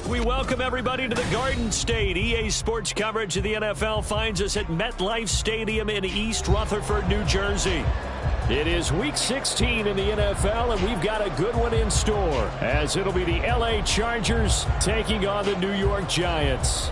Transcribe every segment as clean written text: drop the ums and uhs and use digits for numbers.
We welcome everybody to the Garden State. EA Sports coverage of the NFL finds us at MetLife Stadium in East Rutherford, New Jersey. It is Week 16 in the NFL, and we've got a good one in store, as it'll be the LA Chargers taking on the New York Giants.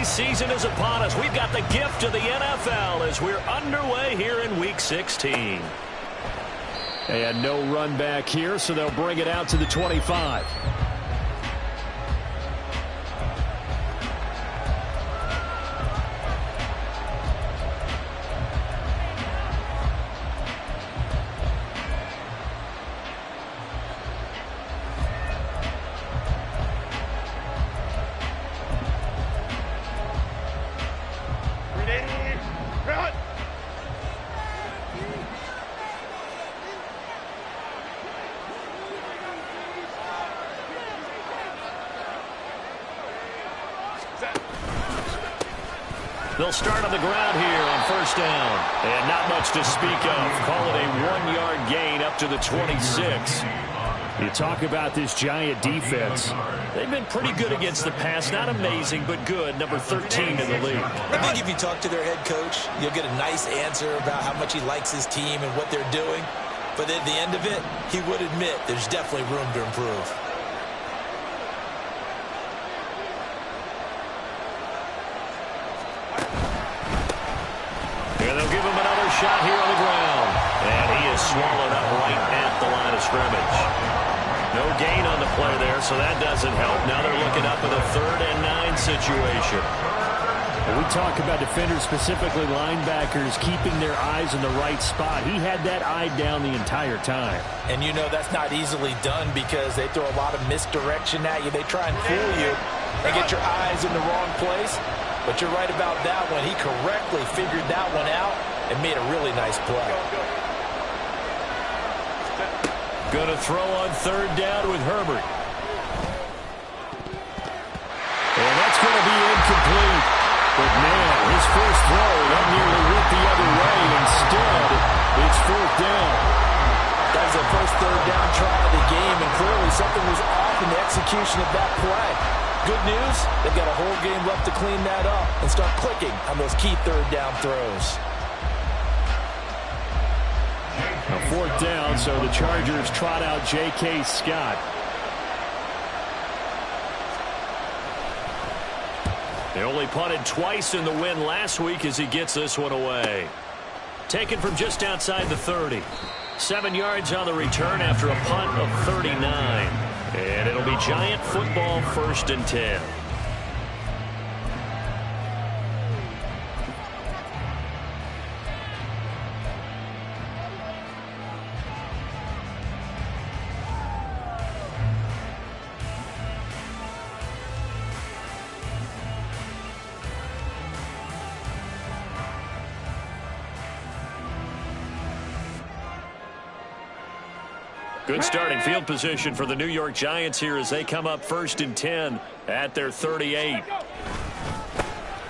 Season is upon us. We've got the gift of the NFL as we're underway here in Week 16. And no run back here, so they'll bring it out to the 25. They'll start on the ground here on first down. And not much to speak of. Call it a 1-yard gain up to the 26. You talk about this Giant defense. They've been pretty good against the pass. Not amazing, but good. Number 13 in the league. I think if you talk to their head coach, you'll get a nice answer about how much he likes his team and what they're doing. But at the end of it, he would admit there's definitely room to improve. Shot here on the ground, and he is swallowed up right at the line of scrimmage. No gain on the play there, so that doesn't help. Now they're looking up at a 3rd and 9 situation. When we talk about defenders, specifically linebackers, keeping their eyes in the right spot. He had that eye down the entire time. And you know that's not easily done because they throw a lot of misdirection at you. They try and fool you and get your eyes in the wrong place. But you're right about that one. He correctly figured that one out and made a really nice play. Going to throw on 3rd down with Herbert. And that's going to be incomplete. But, man, his first throw, that nearly went the other way. Instead, it's 4th down. That was the first 3rd down try of the game, and clearly something was off in the execution of that play. Good news, they've got a whole game left to clean that up and start clicking on those key 3rd down throws. Now 4th down, so the Chargers trot out J.K. Scott. They only punted twice in the win last week as he gets this one away. Taken from just outside the 30. 7 yards on the return after a punt of 39. And it'll be Giant football 1st and 10. Good starting field position for the New York Giants here as they come up 1st and 10 at their 38.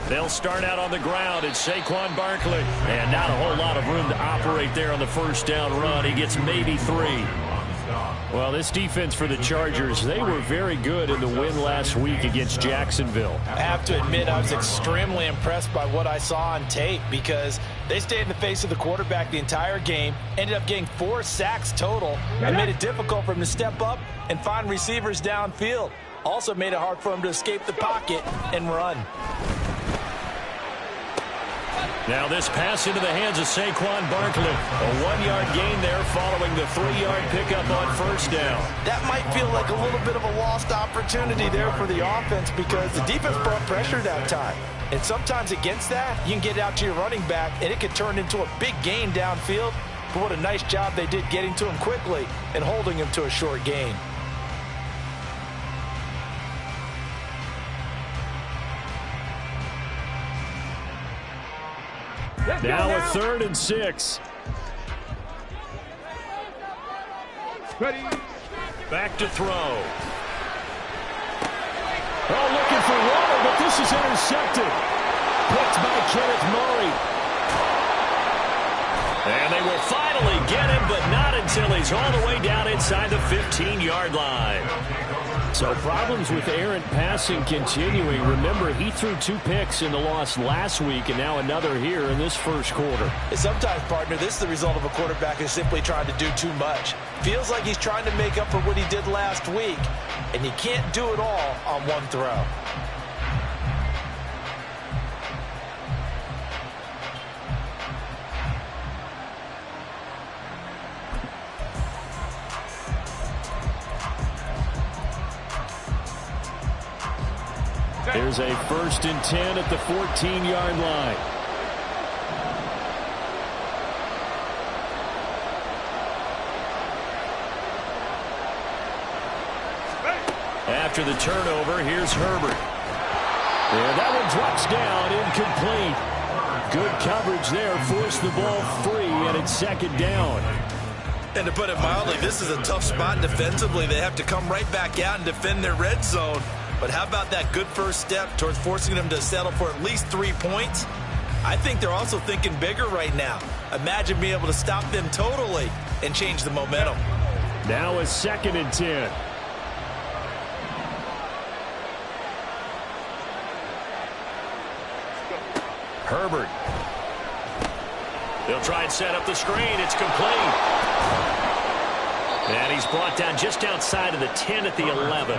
They'll start out on the ground. It's Saquon Barkley. And not a whole lot of room to operate there on the first down run. He gets maybe 3. Well, this defense for the Chargers, they were very good in the win last week against Jacksonville. I have to admit, I was extremely impressed by what I saw on tape because they stayed in the face of the quarterback the entire game, ended up getting 4 sacks total, and made it difficult for him to step up and find receivers downfield. Also made it hard for him to escape the pocket and run. Now this pass into the hands of Saquon Barkley. A 1-yard gain there following the 3-yard pickup on first down. That might feel like a little bit of a lost opportunity there for the offense because the defense brought pressure that time. And sometimes against that, you can get out to your running back, and it could turn into a big gain downfield. But what a nice job they did getting to him quickly and holding him to a short gain. Now a 3rd and 6. Ready. Back to throw. Oh, looking for water, but this is intercepted. Picked by Kenneth Murray. And they will finally get him, but not until he's all the way down inside the 15-yard line. So problems with errant passing continuing. Remember, he threw 2 picks in the loss last week, and now another here in this first quarter. Sometimes, partner, this is the result of a quarterback who's simply trying to do too much. Feels like he's trying to make up for what he did last week, and you can't do it all on one throw. There's a 1st and 10 at the 14-yard line. After the turnover, here's Herbert. And that one drops down, incomplete. Good coverage there, forced the ball free, and it's 2nd down. And to put it mildly, this is a tough spot defensively. They have to come right back out and defend their red zone. But how about that good first step towards forcing them to settle for at least 3 points? I think they're also thinking bigger right now. Imagine being able to stop them totally and change the momentum. Now a 2nd and 10. Herbert. They'll try and set up the screen. It's complete. And he's brought down just outside of the 10 at the 11.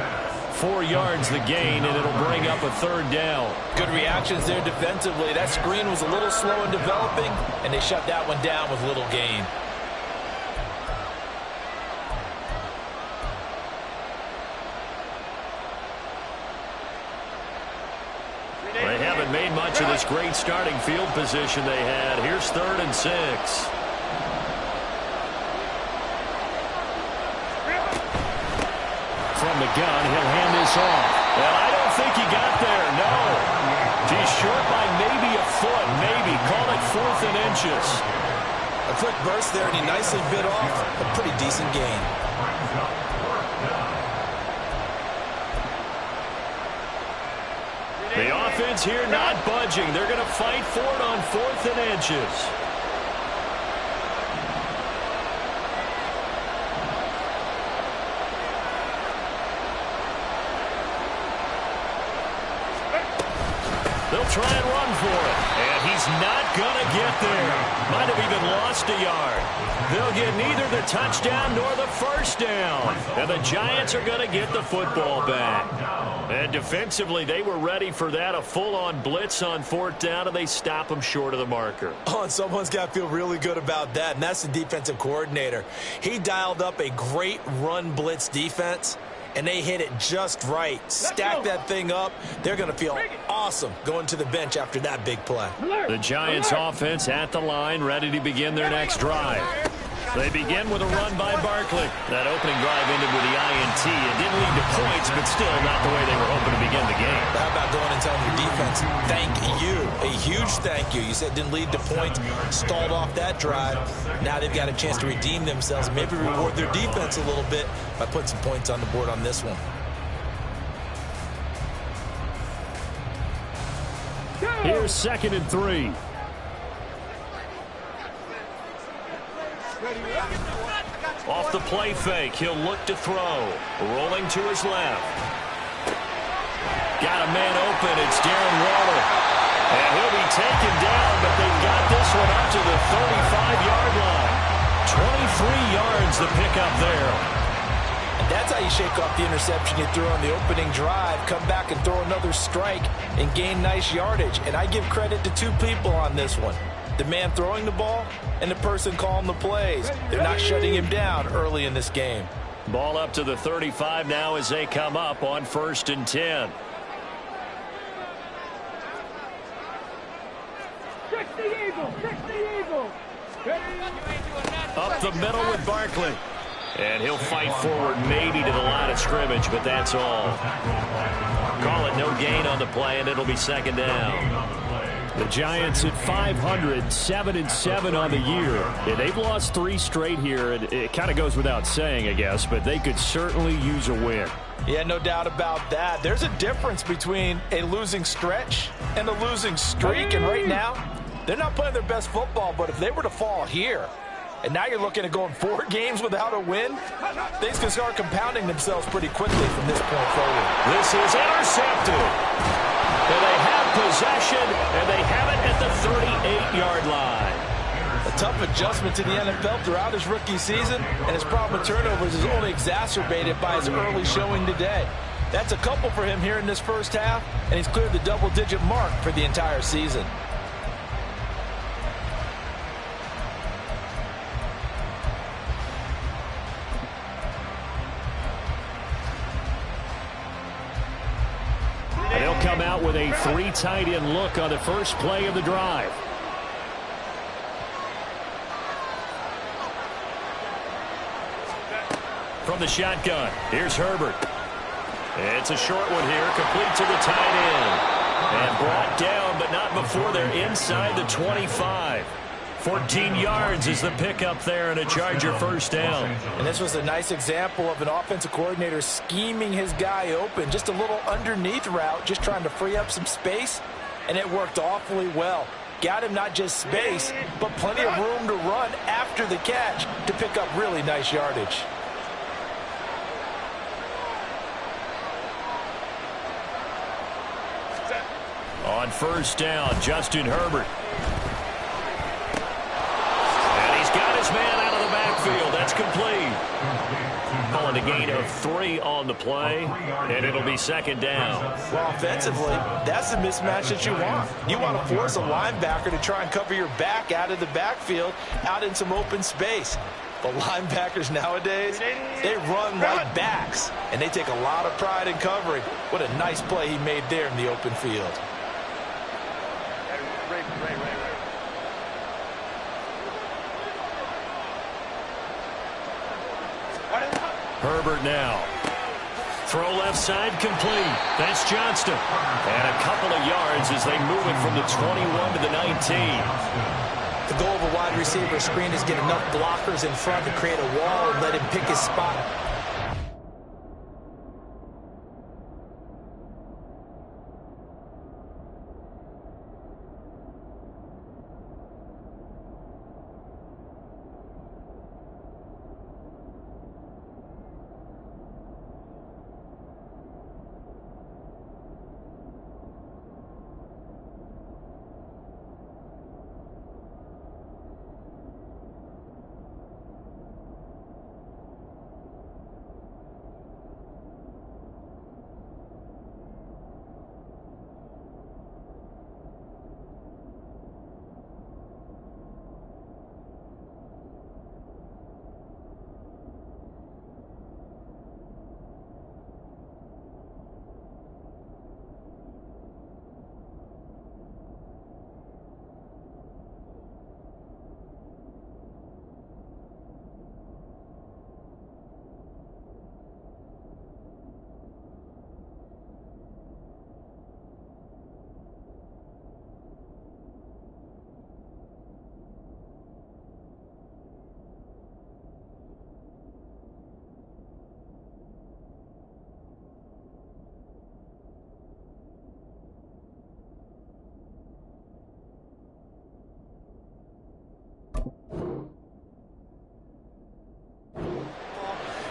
4 yards the gain, and it'll bring up a 3rd down. Good reactions there defensively. That screen was a little slow in developing, and they shut that one down with little gain. They haven't made much of this great starting field position they had. Here's 3rd and 6. From the gun, he'll hand this off. Well, I don't think he got there, no. He's short by maybe a foot, maybe. Call it 4th and inches. A quick burst there, and he nicely bit off a pretty decent gain. The offense here not budging. They're going to fight for it on 4th and inches. They'll try and run for it. And he's not going to get there. Might have even lost a yard. They'll get neither the touchdown nor the 1st down. And the Giants are going to get the football back. And defensively, they were ready for that. A full-on blitz on 4th down, and they stop them short of the marker. Oh, and someone's got to feel really good about that, and that's the defensive coordinator. He dialed up a great run blitz defense, and they hit it just right. Stack that thing up. They're going to feel awesome going to the bench after that big play. The Giants offense at the line, ready to begin their next drive. They begin with a run by Barkley. That opening drive ended with the INT. It didn't lead to points, but still not the way they were hoping to begin the game. How about going and telling your defense, thank you, a huge thank you. You said it didn't lead to points, stalled off that drive. Now they've got a chance to redeem themselves, maybe reward their defense a little bit by putting some points on the board on this one. Here's 2nd and 3. Off the play fake, he'll look to throw. Rolling to his left. Got a man open, it's Darren Waller. And he'll be taken down, but they've got this one up to the 35-yard line. 23 yards the pickup there. And that's how you shake off the interception you threw on the opening drive, come back and throw another strike and gain nice yardage. And I give credit to 2 people on this one. The man throwing the ball and the person calling the plays. They're not shutting him down early in this game. Ball up to the 35 now as they come up on 1st and 10. Up the middle with Barkley. And he'll fight forward maybe to the line of scrimmage, but that's all. Call it no gain on the play, and it'll be 2nd down. The Giants at 500, 7-7 on the year. Yeah, they've lost 3 straight here. It kind of goes without saying, I guess, but they could certainly use a win. Yeah, no doubt about that. There's a difference between a losing stretch and a losing streak. And right now, they're not playing their best football. But if they were to fall here, and now you're looking at going 4 games without a win, things can start compounding themselves pretty quickly from this point forward. This is intercepted. And they have possession, and they have it at the 38-yard line. A tough adjustment to the NFL throughout his rookie season, and his problem with turnovers is only exacerbated by his early showing today. That's a couple for him here in this first half, and he's cleared the double-digit mark for the entire season. They'll come out with a 3 tight end look on the first play of the drive. From the shotgun, here's Herbert. It's a short one here, complete to the tight end. And brought down, but not before they're inside the 25. 14 yards is the pickup there, and a Charger first down. And this was a nice example of an offensive coordinator scheming his guy open. Just a little underneath route, just trying to free up some space, and it worked awfully well. Got him not just space, but plenty of room to run after the catch to pick up really nice yardage. On first down, Justin Herbert. And he's got his man out of the backfield. That's complete. Calling a gain of 3 on the play, and it'll be second down. Well, offensively, that's the mismatch that you want. You want to force a linebacker to try and cover your back out of the backfield, out in some open space. But linebackers nowadays, they run like backs, and they take a lot of pride in covering. What a nice play he made there in the open field. Herbert now. Throw left side complete. That's Johnston. And a couple of yards as they move it from the 21 to the 19. The goal of a wide receiver screen is get enough blockers in front to create a wall and let him pick his spot.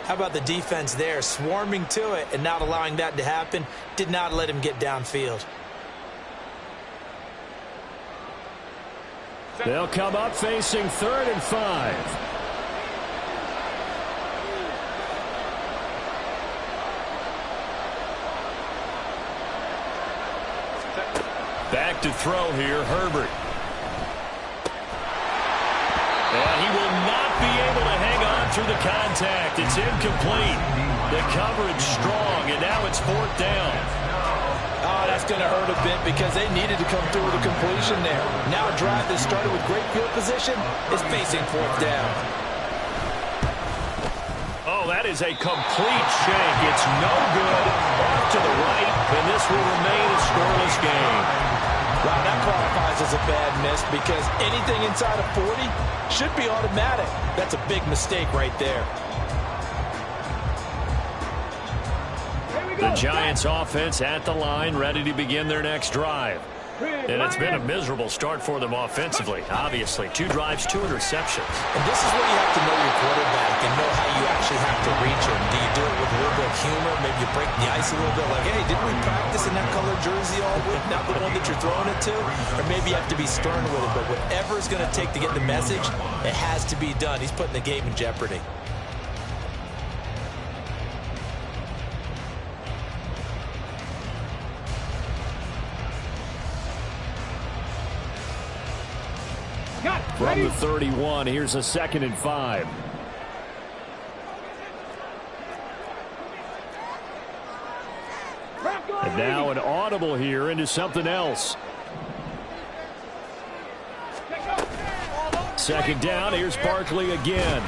How about the defense there, swarming to it and not allowing that to happen? Did not let him get downfield. They'll come up facing 3rd and 5. Back to throw here, Herbert. And he will not be able to hang on through the contact. It's incomplete. The coverage strong, and now it's 4th down. Oh, that's going to hurt a bit because they needed to come through with a completion there. Now a drive that started with great field position is facing 4th down. Oh, that is a complete shank. It's no good. Off to the right, and this will remain a scoreless game. Wow, that qualifies as a bad miss because anything inside of 40 should be automatic. That's a big mistake right there. The Giants offense at the line, ready to begin their next drive. And it's been a miserable start for them offensively. Obviously, 2 drives, 2 interceptions. And this is where you have to know your quarterback and know how you actually have to reach him. Do you do it with a little bit of humor? Maybe you break the ice a little bit like, hey, didn't we practice in that color jersey all week? Not the one that you're throwing it to? Or maybe you have to be stern with it. But whatever it's going to take to get the message, it has to be done. He's putting the game in jeopardy. From the 31, here's a 2nd and 5. And now an audible here into something else. 2nd down, here's Barkley again.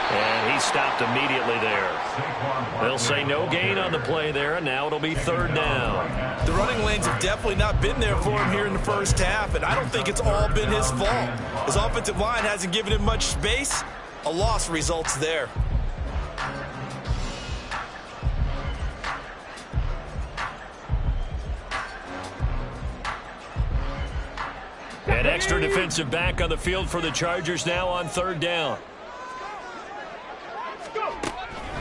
And he stopped immediately there. They'll say no gain on the play there, and now it'll be 3rd down. The running lanes have definitely not been there for him here in the first half, and I don't think it's all been his fault. His offensive line hasn't given him much space. A loss results there. An extra defensive back on the field for the Chargers now on 3rd down.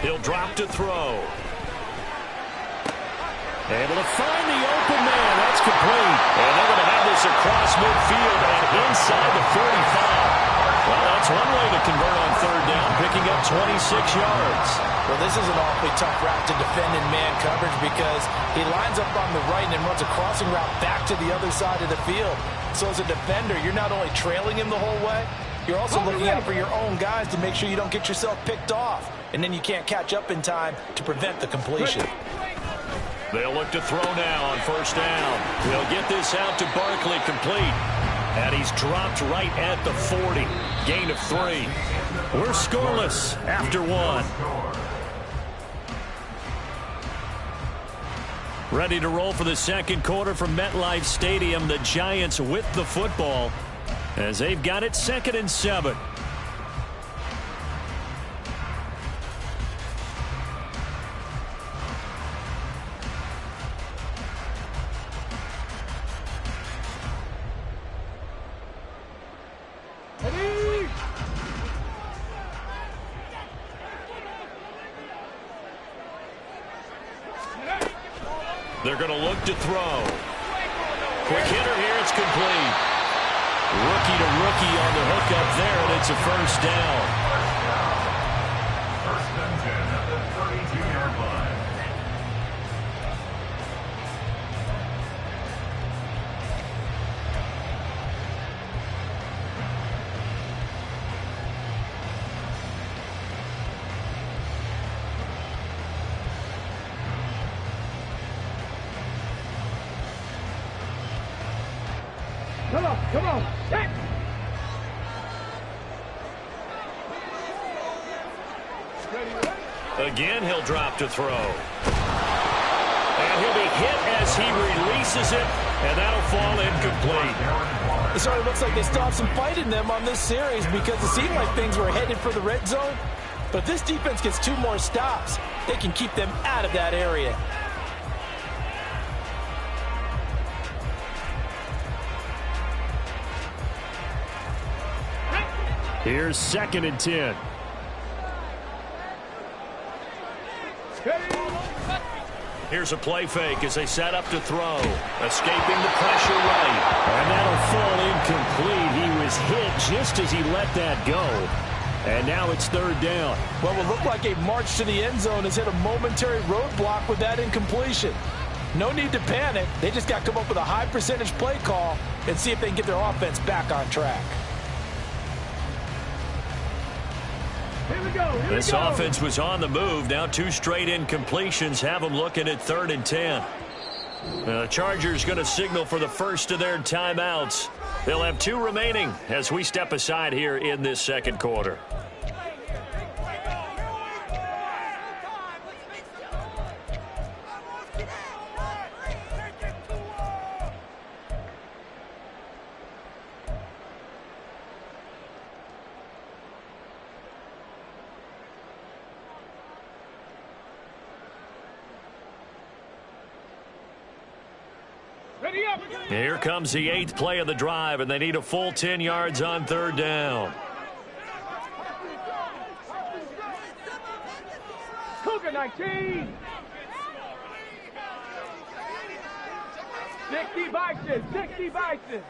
He'll drop to throw. Able to find the open man. That's complete. And they're going to have this across midfield and inside the 45. Well, that's one way to convert on 3rd down, picking up 26 yards. Well, this is an awfully tough route to defend in man coverage because he lines up on the right and then runs a crossing route back to the other side of the field. So as a defender, you're not only trailing him the whole way, you're also looking out for your own guys to make sure you don't get yourself picked off. And then you can't catch up in time to prevent the completion. They'll look to throw now on 1st down. He'll get this out to Barkley, complete. And he's dropped right at the 40. Gain of 3. We're scoreless after 1. Ready to roll for the 2nd quarter from MetLife Stadium. The Giants with the football as they've got it 2nd and 7. They're going to look to throw. Quick hitter here. It's complete. Rookie to rookie on the hook up there, and it's a 1st down. First and 10 at the 32-yard line. Come on. Hey. Again, he'll drop to throw. And he'll be hit as he releases it, and that'll fall incomplete. It sort of looks like they stopped some fight in them on this series because it seemed like things were headed for the red zone. But if this defense gets 2 more stops, they can keep them out of that area. Here's 2nd and 10. Here's a play fake as they set up to throw. Escaping the pressure right. And that'll fall incomplete. He was hit just as he let that go. And now it's 3rd down. Well, it will look like a march to the end zone has hit a momentary roadblock with that incompletion. No need to panic. They just got to come up with a high percentage play call and see if they can get their offense back on track. This offense was on the move. Now 2 straight incompletions have them looking at 3rd and 10. The Chargers going to signal for the first of their timeouts. They'll have 2 remaining as we step aside here in this 2nd quarter. Here comes the 8th play of the drive, and they need a full 10 yards on 3rd down. Cougar 19. 60 Bison, 60 Bison.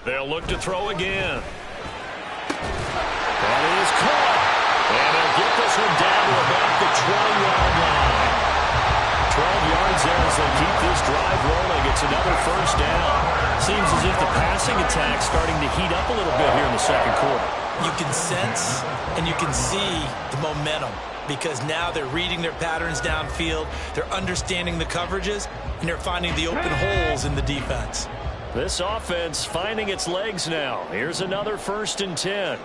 They'll look to throw again. That is caught. And they'll get this one down to about the 20-yard line. 12 yards there as they keep this drive rolling. It's another 1st down. Seems as if the passing attack's starting to heat up a little bit here in the 2nd quarter. You can sense and you can see the momentum because now they're reading their patterns downfield, they're understanding the coverages, and they're finding the open holes in the defense. This offense finding its legs now. Here's another 1st and 10.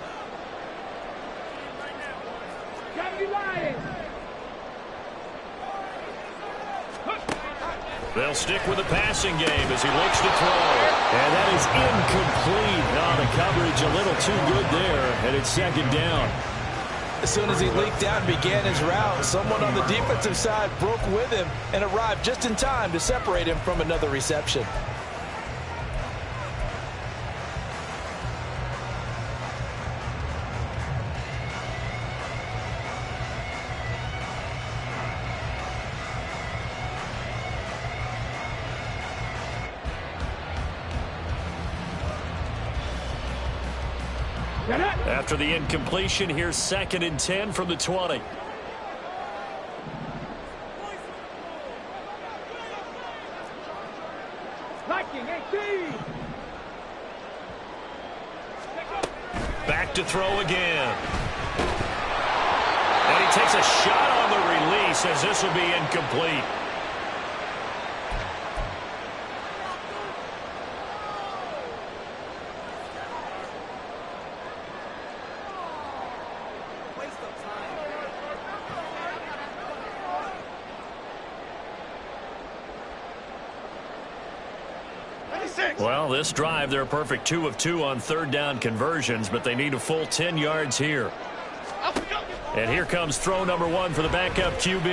They'll stick with the passing game as he looks to throw. And that is incomplete. Oh, the coverage a little too good there, and it's 2nd down. As soon as he leaked out and began his route, someone on the defensive side broke with him and arrived just in time to separate him from another reception. After the incompletion, here's 2nd and 10 from the 20. Back to throw again. And he takes a shot on the release as this will be incomplete. Well, this drive, they're a perfect 2 of 2 on 3rd down conversions, but they need a full 10 yards here. And here comes throw number 1 for the backup QB. To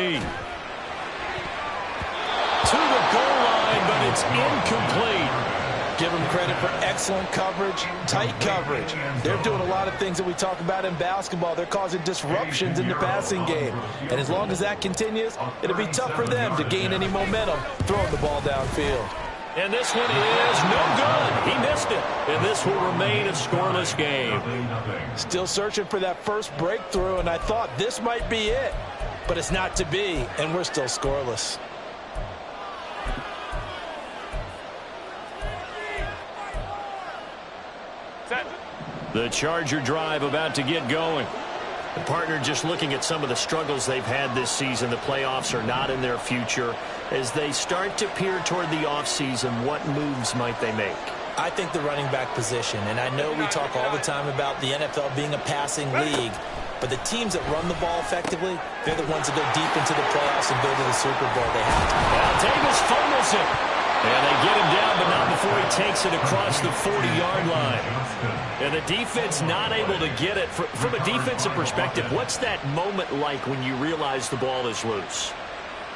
the goal line, but it's incomplete. Give them credit for excellent coverage, tight coverage. They're doing a lot of things that we talk about in basketball. They're causing disruptions in the passing game. And as long as that continues, it'll be tough for them to gain any momentum throwing the ball downfield. And this one is no good. He missed it. And this will remain a scoreless game. Still searching for that first breakthrough, and I thought this might be it. But it's not to be, and we're still scoreless. The Charger drive about to get going. The partner just looking at some of the struggles they've had this season. The playoffs are not in their future. As they start to peer toward the offseason, what moves might they make? I think the running back position, and I know we talk all the time about the NFL being a passing league, but the teams that run the ball effectively, they're the ones that go deep into the playoffs and go to the Super Bowl. They have to. Now Davis fumbles it. And they get him down, but not before he takes it across the 40-yard line. And the defense not able to get it. From a defensive perspective, what's that moment like when you realize the ball is loose?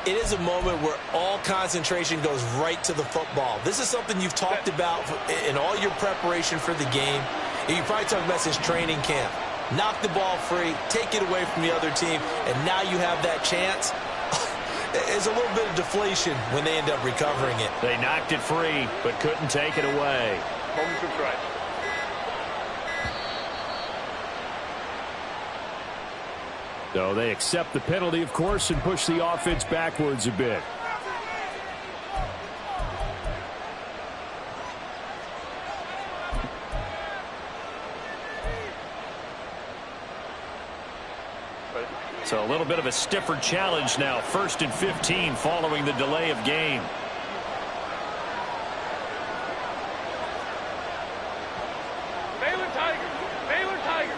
It is a moment where all concentration goes right to the football. This is something you've talked about in all your preparation for the game. And you probably talked about since training camp. Knock the ball free, take it away from the other team, and now you have that chance. There's a little bit of deflation when they end up recovering it. They knocked it free, but couldn't take it away. So they accept the penalty, of course, and push the offense backwards a bit. So a little bit of a stiffer challenge now. 1st and 15 following the delay of game. Baylor Tigers! Baylor Tigers!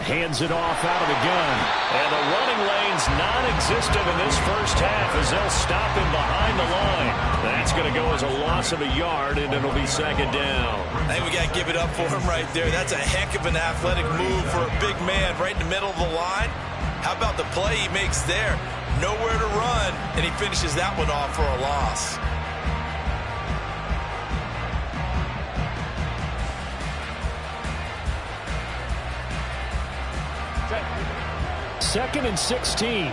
Hands it off out of the gun. And the running lane's non-existent in this first half as they'll stop him behind the line. That's going to go as a loss of a yard, and it'll be second down. I think we got to give it up for him right there. That's a heck of an athletic move for a big man right in the middle of the line. How about the play he makes there? Nowhere to run, and he finishes that one off for a loss. Second and 16.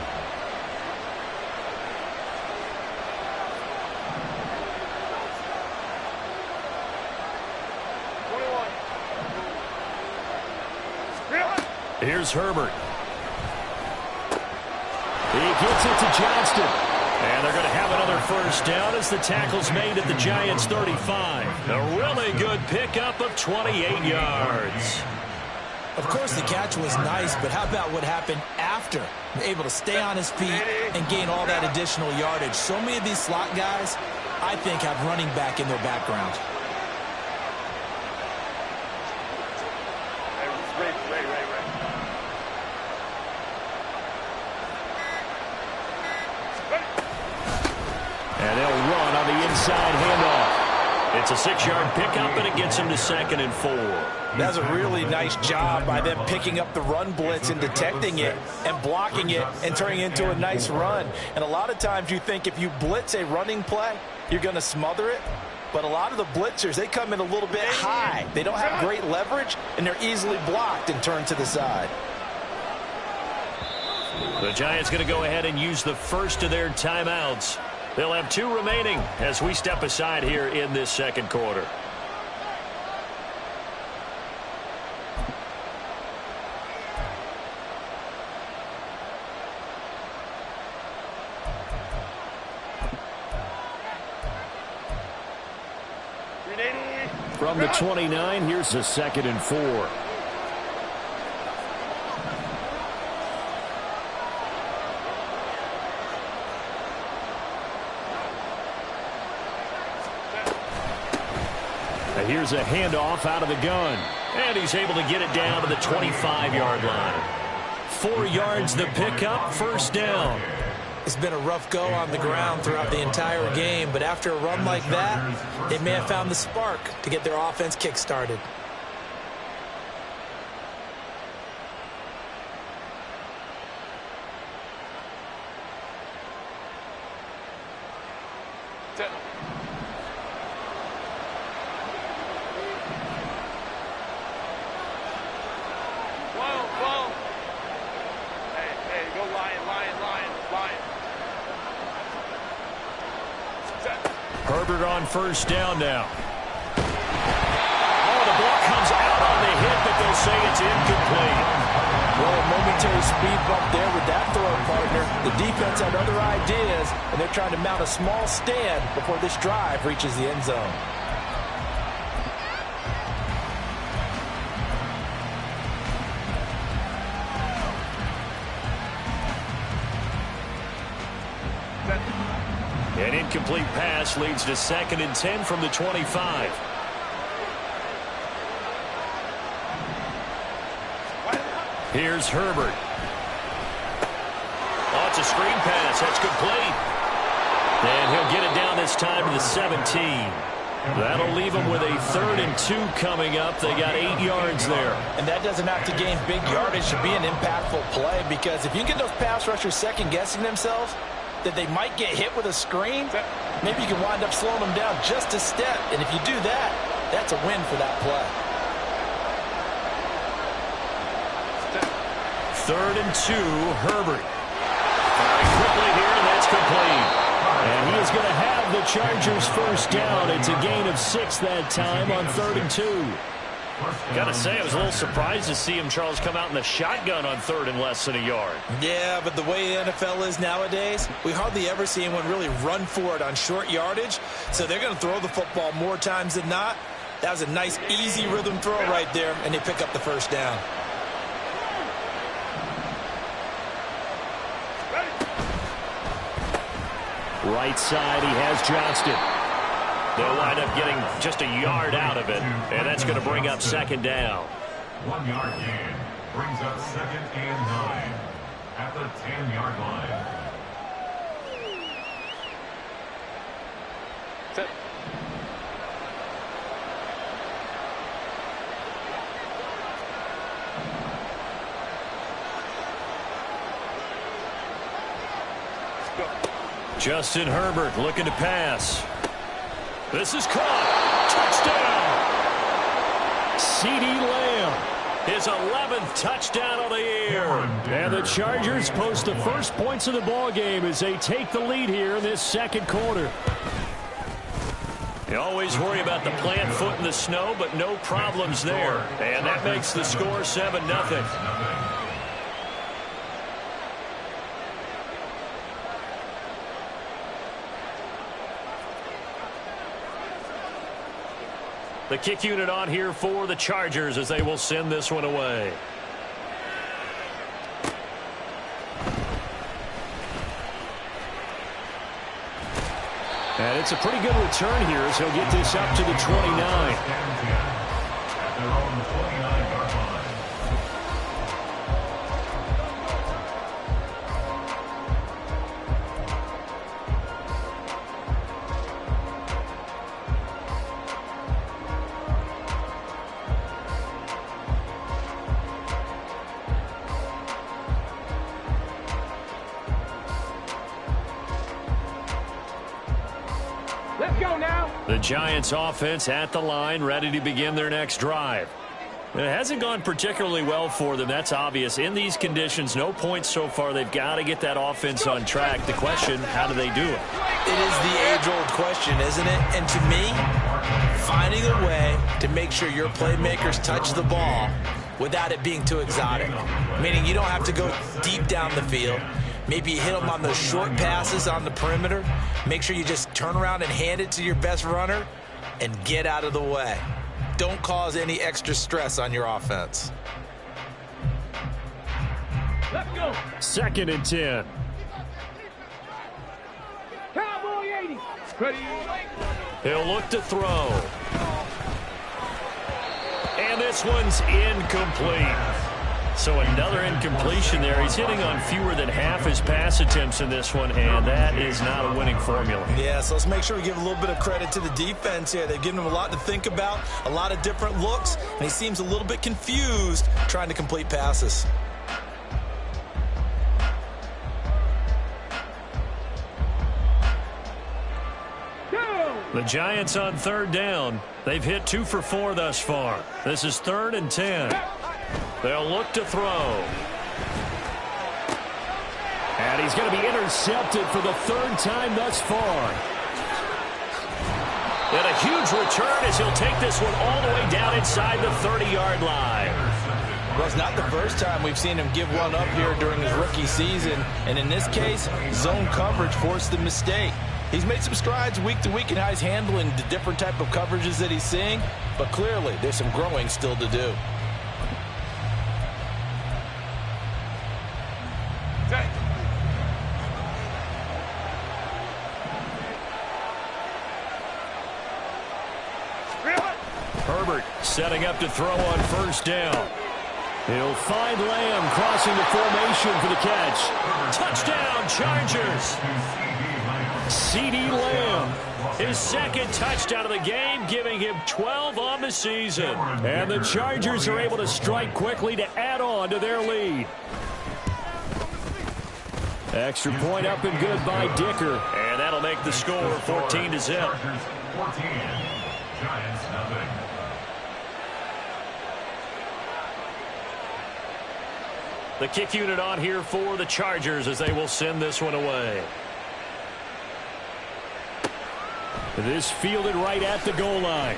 Here's Herbert. He gets it to Johnston. And they're going to have another first down as the tackle's made at the Giants' 35. A really good pickup of 28 yards. Of course, the catch was nice, but how about what happened after? Able to stay on his feet and gain all that additional yardage. So many of these slot guys, I think, have running back in their background. And they'll run on the inside handoff. It's a 6-yard pickup, and it gets him to 2nd and 4. That's a really nice job by them picking up the run blitz and detecting it and blocking it and turning it into a nice run. And a lot of times you think if you blitz a running play, you're going to smother it. But a lot of the blitzers, they come in a little bit high. They don't have great leverage, and they're easily blocked and turned to the side. The Giants going to go ahead and use the first of their timeouts. They'll have 2 remaining as we step aside here in this second quarter. From the 29, here's a 2nd and 4. Here's a handoff out of the gun. And he's able to get it down to the 25-yard line. 4 yards the pickup, first down. It's been a rough go on the ground throughout the entire game, but after a run like that, they may have found the spark to get their offense kick-started. Herbert on first down now. Oh, the ball comes out on the hit, but they'll say it's incomplete. Well, a momentary speed bump there with that throw, partner. The defense had other ideas, and they're trying to mount a small stand before this drive reaches the end zone. An incomplete pass leads to 2nd and 10 from the 25. Here's Herbert. Oh, it's a screen pass. That's complete. And he'll get it down this time to the 17. That'll leave him with a 3rd and 2 coming up. They got 8 yards there. And that doesn't have to gain big yardage to be an impactful play, because if you can get those pass rushers second-guessing themselves, that they might get hit with a screen, maybe you can wind up slowing them down just a step. And if you do that, that's a win for that play. 3rd and 2, Herbert. Very quickly here, and that's complete. And he is going to have the Chargers first down. It's a gain of 6 that time on 3rd and 2. Gotta say, I was a little surprised to see him, Charles, come out in the shotgun on 3rd and less than a yard. Yeah, but the way the NFL is nowadays, we hardly ever see anyone really run for it on short yardage. So they're going to throw the football more times than not. That was a nice, easy rhythm throw right there, and they pick up the first down. Right side, he has Johnston. They'll wind up getting just a yard out of it, and that's going to bring up 2nd down. 1 yard gain. brings up 2nd and 9 at the 10-yard line. Set. Justin Herbert looking to pass. This is caught. Touchdown! CeeDee Lamb, his 11th touchdown of the year. And the Chargers post the first points of the ball game as they take the lead here in this second quarter. You always worry about the plant foot in the snow, but no problems there. And that makes the score 7-0. The kick unit on here for the Chargers as they will send this one away. And it's a pretty good return here as he'll get this up to the 29. At their own 29-yard line. Let's go now. The Giants offense at the line, ready to begin their next drive. It hasn't gone particularly well for them. That's obvious. In these conditions, no points so far. They've got to get that offense on track. The question, how do they do it? It is the age-old question, isn't it? And to me, finding a way to make sure your playmakers touch the ball without it being too exotic. Meaning you don't have to go deep down the field. Maybe you hit them on those short passes on the perimeter. Make sure you just turn around and hand it to your best runner and get out of the way. Don't cause any extra stress on your offense. Let's go. 2nd and 10. Cowboy 80. Ready. He'll look to throw. And this one's incomplete. So another incompletion there. He's hitting on fewer than half his pass attempts in this one, and that is not a winning formula. Yeah, so let's make sure we give a little bit of credit to the defense here. They've given him a lot to think about, a lot of different looks, and he seems a little bit confused trying to complete passes. The Giants on 3rd down. They've hit 2 for 4 thus far. This is 3rd and 10. They'll look to throw. And he's going to be intercepted for the 3rd time thus far. And a huge return as he'll take this one all the way down inside the 30-yard line. Well, it's not the first time we've seen him give one up here during his rookie season. And in this case, zone coverage forced the mistake. He's made some strides week to week in how he's handling the different type of coverages that he's seeing. But clearly, there's some growing still to do. Herbert setting up to throw on 1st down. He'll find Lamb crossing the formation for the catch. Touchdown, Chargers. CeeDee Lamb, his 2nd touchdown of the game, giving him 12 on the season. And the Chargers are able to strike quickly to add on to their lead. Extra point up and good by Dicker. And that'll make the score 14-0. 14. Giants nothing. The kick unit on here for the Chargers as they will send this one away. This fielded right at the goal line.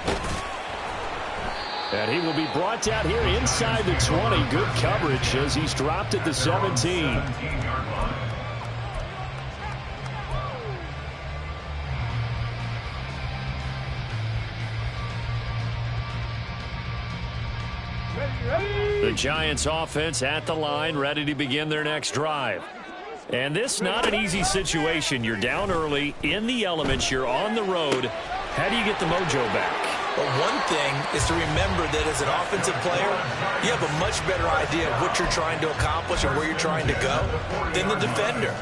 And he will be brought down here inside the 20. Good coverage as he's dropped at the 17. 17-yard line. The Giants offense at the line, ready to begin their next drive. And this not an easy situation. You're down early, in the elements, you're on the road. How do you get the mojo back? But one thing is to remember that as an offensive player, you have a much better idea of what you're trying to accomplish and where you're trying to go than the defender.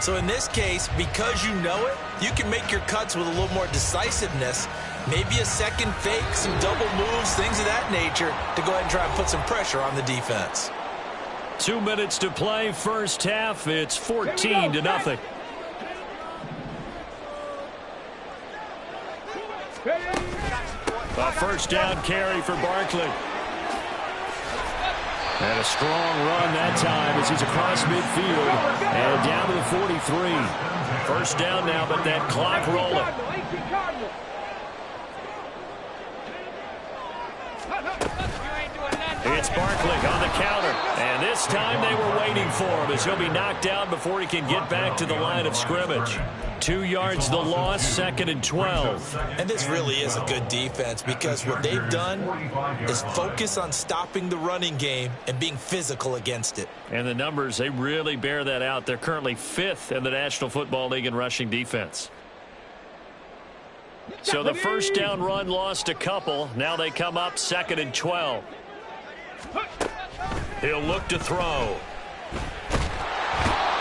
So in this case, because you know it, you can make your cuts with a little more decisiveness, maybe a second fake, some double moves, things of that nature, to go ahead and try and put some pressure on the defense. 2 minutes to play, first half. It's 14-0. A first down carry for Barkley. And a strong run that time as he's across midfield and down to the 43. First down now, but that clock rolling. It's Barkley on the counter. And this time they were waiting for him as he'll be knocked down before he can get back to the line of scrimmage. 2 yards the loss, 2nd and 12. And this really is a good defense because what they've done is focus on stopping the running game and being physical against it. And the numbers, they really bear that out. They're currently 5th in the National Football League in rushing defense. So the first down run lost a couple. Now they come up 2nd and 12. He'll look to throw.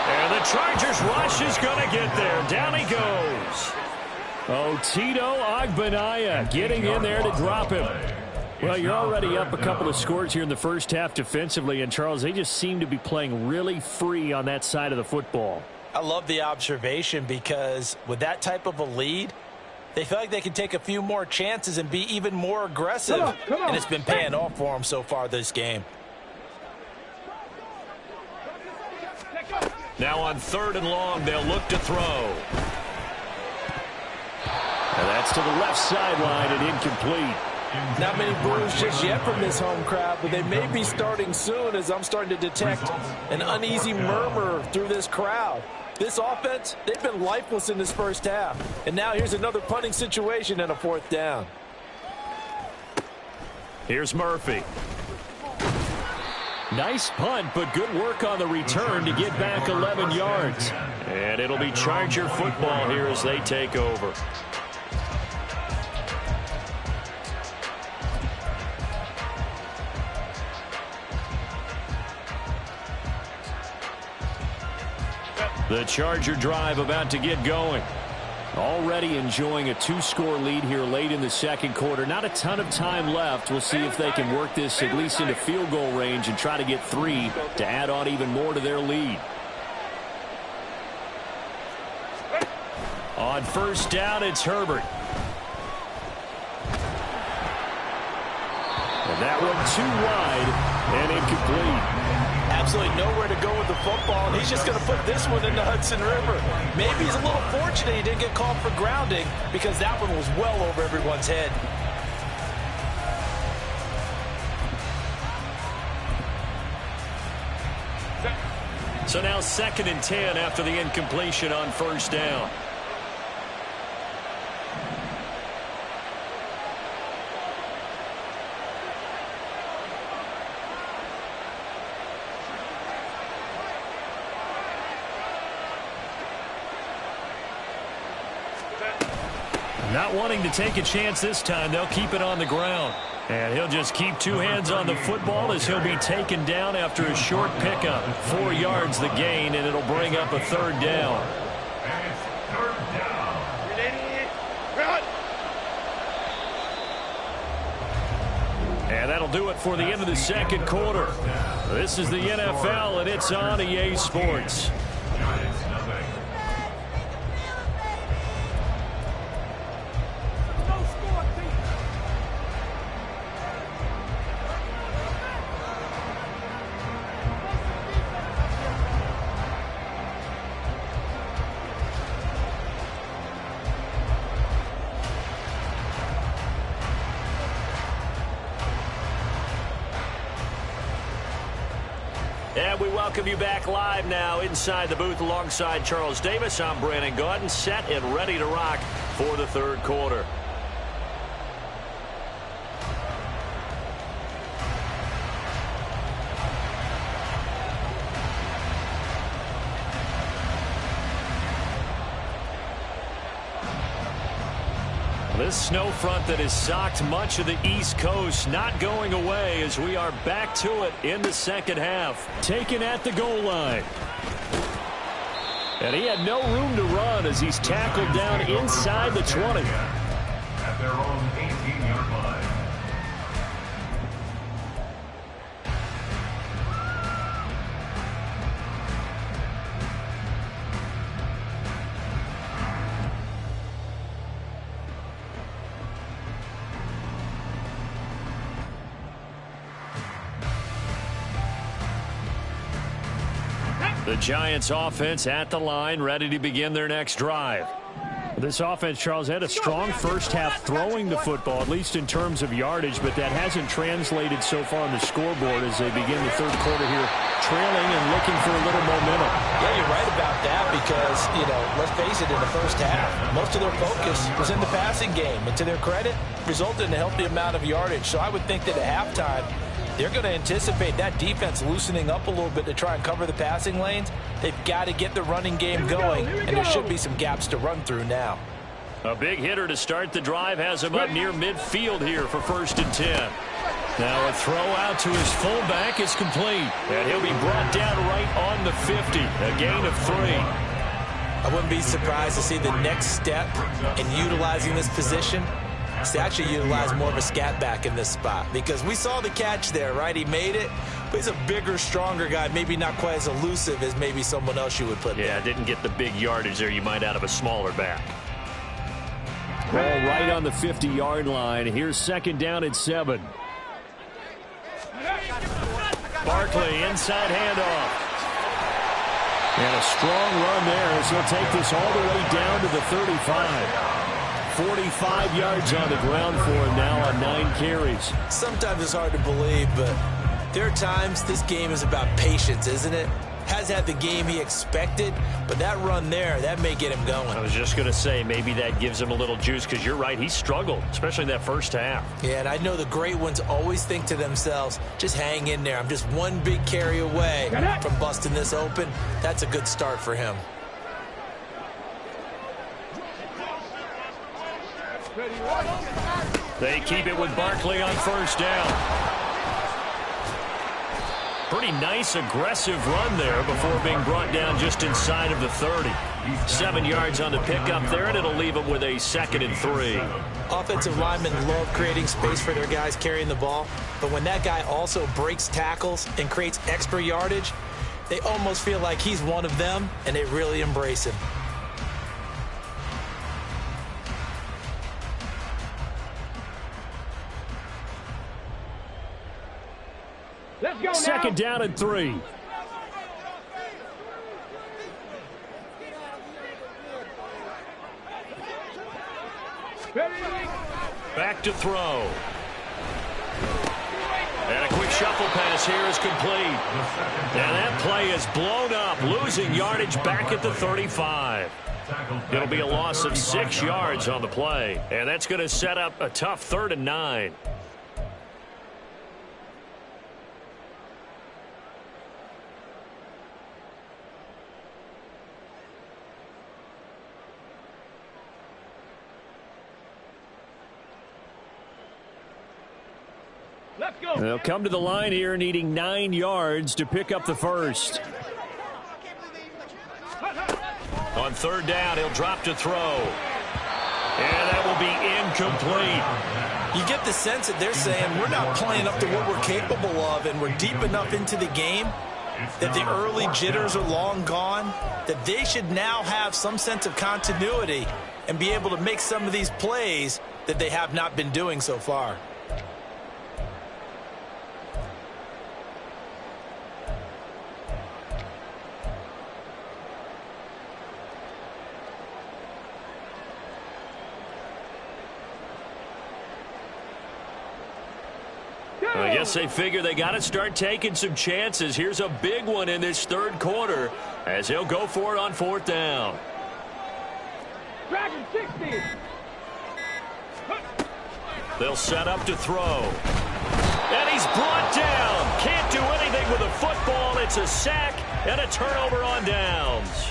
And the Chargers rush is going to get there. Down he goes. Oh, Tito Ogbonnaya getting in there to drop him. Well, you're already up a couple of scores here in the first half defensively. And, Charles, they just seem to be playing really free on that side of the football. I love the observation because with that type of a lead, they feel like they can take a few more chances and be even more aggressive. Come on. And it's been paying off for them so far this game. Now on 3rd and long, they'll look to throw. And that's to the left sideline and incomplete. Not many boos just yet from this home crowd, but they may be starting soon as I'm starting to detect an uneasy murmur through this crowd. This offense, they've been lifeless in this first half. And now here's another punting situation and a 4th down. Here's Murphy. Nice punt, but good work on the return to get back 11 yards. And it'll be Charger football here as they take over. The Charger drive about to get going. Already enjoying a 2-score lead here late in the second quarter. Not a ton of time left. We'll see if they can work this at least into field goal range and try to get 3 to add on even more to their lead. On first down, it's Herbert. And that one too wide and incomplete. Absolutely nowhere to go with the football, and he's just going to put this one in the Hudson River. Maybe he's a little fortunate he didn't get called for grounding because that one was well over everyone's head. So now 2nd and 10 after the incompletion on first down. Not wanting to take a chance this time, they'll keep it on the ground. And he'll just keep 2 hands on the football as he'll be taken down after a short pickup. 4 yards the gain, and it'll bring up a 3rd down. And it's 3rd down. And that'll do it for the end of the second quarter. This is the NFL, and it's on EA Sports. Giants nothing. And we welcome you back live now inside the booth alongside Charles Davis. I'm Brandon Gaudin, set and ready to rock for the 3rd quarter. This snow front that has socked much of the East Coast not going away as we are back to it in the second half. Taken at the goal line. And he had no room to run as he's tackled down inside the 20. At their own 18-yard line. The Giants offense at the line, ready to begin their next drive. This offense, Charles, had a strong first half throwing the football, at least in terms of yardage, but that hasn't translated so far on the scoreboard as they begin the third quarter here, trailing and looking for a little momentum. Yeah, you're right about that because, let's face it, in the first half, most of their focus was in the passing game. And to their credit, resulted in a healthy amount of yardage. So I would think that at halftime, they're going to anticipate that defense loosening up a little bit to try and cover the passing lanes. They've got to get the running game going, and there should be some gaps to run through now. A big hitter to start the drive has him up near midfield here for 1st and 10. Now a throw out to his fullback is complete, and he'll be brought down right on the 50, a gain of 3. I wouldn't be surprised to see the next step in utilizing this position to actually utilize more of a scat back in this spot, because we saw the catch there, right? He made it, but he's a bigger, stronger guy, maybe not quite as elusive as maybe someone else you would put there. Yeah, didn't get the big yardage there you might out of a smaller back. Ball right on the 50-yard line. Here's 2nd down and 7. Barkley, inside handoff. And a strong run there as he'll take this all the way down to the 35. 45 yards on the ground for him now on 9 carries. Sometimes it's hard to believe, but there are times this game is about patience, isn't it? Has had the game he expected, but that run there, that may get him going. I was just going to say, maybe that gives him a little juice, because you're right, he struggled, especially in that first half. Yeah, and I know the great ones always think to themselves, just hang in there. I'm just one big carry away from busting this open. That's a good start for him. They keep it with Barkley on 1st down. Pretty nice, aggressive run there before being brought down just inside of the 30. 7 yards on the pickup there, and it'll leave them with a 2nd and 3. Offensive linemen love creating space for their guys carrying the ball, but when that guy also breaks tackles and creates extra yardage, they almost feel like he's one of them, and they really embrace him. Let's go now. 2nd down and 3. Back to throw. And a quick shuffle pass here is complete. And that play is blown up, losing yardage back at the 35. It'll be a loss of 6 yards on the play. And that's going to set up a tough 3rd and 9. Let's go. They'll come to the line here needing 9 yards to pick up the first. On 3rd down, he'll drop to throw. And that will be incomplete. You get the sense that they're saying we're not playing up to what we're capable of, and we're deep enough into the game that the early jitters are long gone, that they should now have some sense of continuity and be able to make some of these plays that they have not been doing so far. I guess they figure they got to start taking some chances. Here's a big one in this 3rd quarter as he'll go for it on 4th down. Dragon 60. They'll set up to throw. And he's brought down. Can't do anything with a football. It's a sack and a turnover on downs.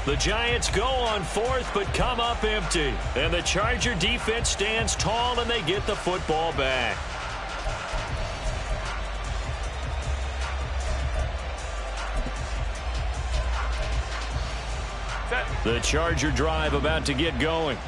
The Giants go on fourth, but come up empty. And the Charger defense stands tall, and they get the football back. The Charger drive about to get going.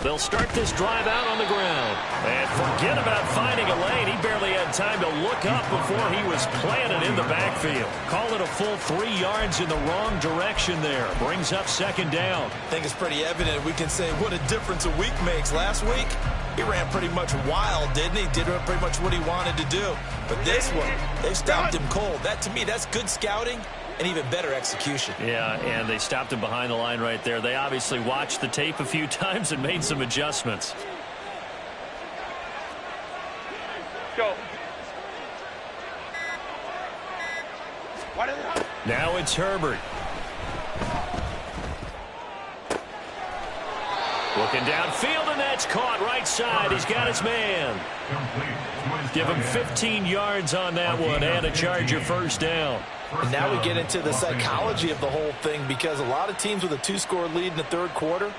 They'll start this drive out on the ground. And forget about finding a lane. He barely had time to look up before he was planted in the backfield. Call it a full 3 yards in the wrong direction there. Brings up second down. I think it's pretty evident. We can say what a difference a week makes. Last week, he ran pretty much wild, didn't he? Did pretty much what he wanted to do. But this one, they stopped him cold. That, to me, that's good scouting and even better execution. Yeah, and they stopped him behind the line right there. They obviously watched the tape a few times and made some adjustments. Go. Now it's Herbert. Looking downfield, and that's caught right side. He's got his man. Give him 15 yards on that one and a Charger first down. And now we get into the psychology of the whole thing, because a lot of teams with a 2-score lead in the third quarter,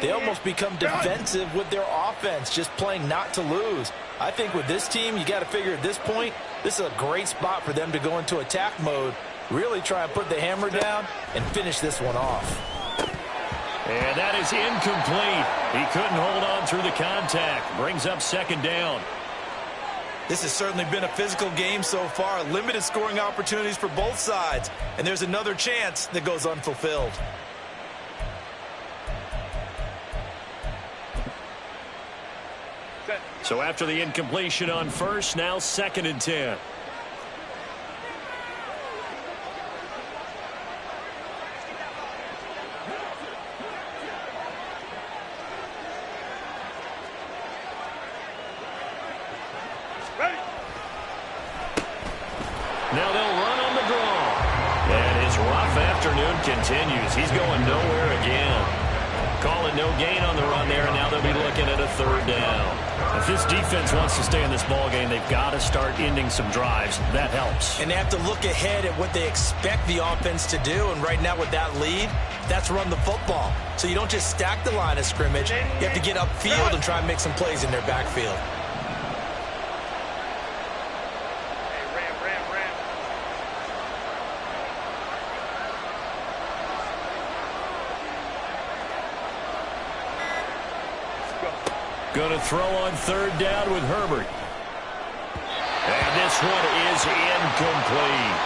they almost become defensive with their offense, just playing not to lose. I think with this team, you got to figure at this point, this is a great spot for them to go into attack mode, really try and put the hammer down and finish this one off. And that is incomplete. He couldn't hold on through the contact. Brings up second down. This has certainly been a physical game so far. Limited scoring opportunities for both sides. And there's another chance that goes unfulfilled. So after the incompletion on first, now 2nd and 10. Now they'll run on the draw. And his rough afternoon continues. He's going nowhere again. Call it no gain on the run there, and now they'll be looking at a 3rd down. If this defense wants to stay in this ballgame, they've got to start ending some drives. That helps. And they have to look ahead at what they expect the offense to do. And right now with that lead, that's run the football. So you don't just stack the line of scrimmage. You have to get upfield and try and make some plays in their backfield. Going to throw on 3rd down with Herbert. And this one is incomplete.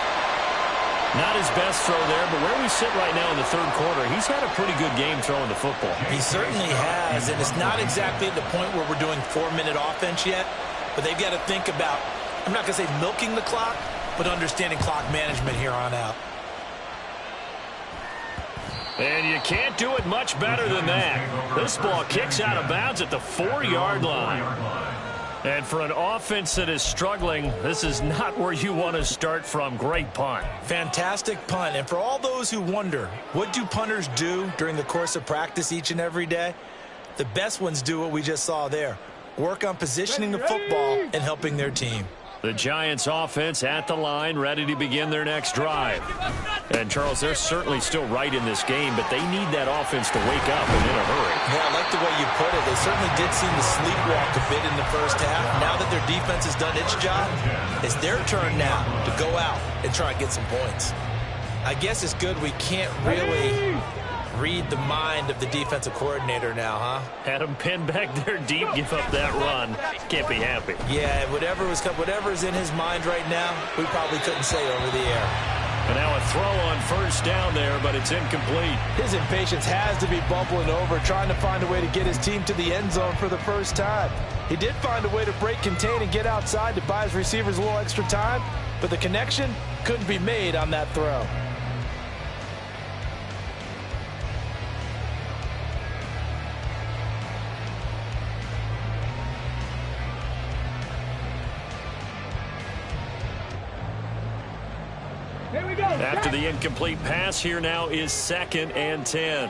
Not his best throw there, but where we sit right now in the 3rd quarter, he's had a pretty good game throwing the football. He certainly has, and it's not exactly at the point where we're doing 4-minute offense yet, but they've got to think about, I'm not going to say milking the clock, but understanding clock management here on out. And you can't do it much better than that. This ball kicks out of bounds at the 4-yard line. And for an offense that is struggling, this is not where you want to start from. Great punt. Fantastic punt. And for all those who wonder, what do punters do during the course of practice each and every day? The best ones do what we just saw there. Work on positioning the football and helping their team. The Giants offense at the line, ready to begin their next drive. And, Charles, they're certainly still right in this game, but they need that offense to wake up and in a hurry. Yeah, I like the way you put it. They certainly did seem to sleepwalk a bit in the first half. Now that their defense has done its job, it's their turn now to go out and try and get some points. I guess it's good we can't really read the mind of the defensive coordinator now, huh? Had him pinned back there deep, give up that run. Can't be happy. Yeah, whatever's in his mind right now, we probably couldn't say over the air. And now a throw on 1st down there, but it's incomplete. His impatience has to be bubbling over, trying to find a way to get his team to the end zone for the first time. He did find a way to break contain and get outside to buy his receivers a little extra time, but the connection couldn't be made on that throw. After the incomplete pass, here now is 2nd and 10.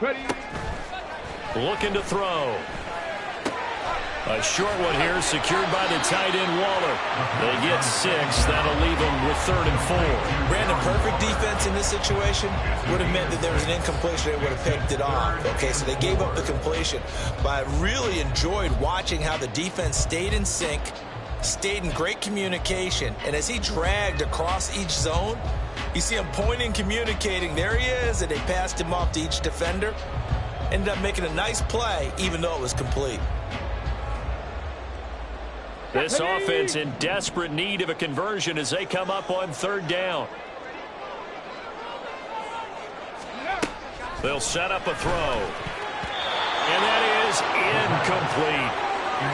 Ready. looking to throw. A short one here, secured by the tight end Waller. They get 6. That'll leave them with 3rd and 4. Brandon, perfect defense in this situation would have meant that there was an incompletion. They would have picked it off. Okay, so they gave up the completion. But I really enjoyed watching how the defense stayed in sync, stayed in great communication, and as he dragged across each zone, you see him pointing, communicating. There he is, and they passed him off to each defender. Ended up making a nice play, even though it was complete. This offense in desperate need of a conversion as they come up on 3rd down. They'll set up a throw. And that is incomplete.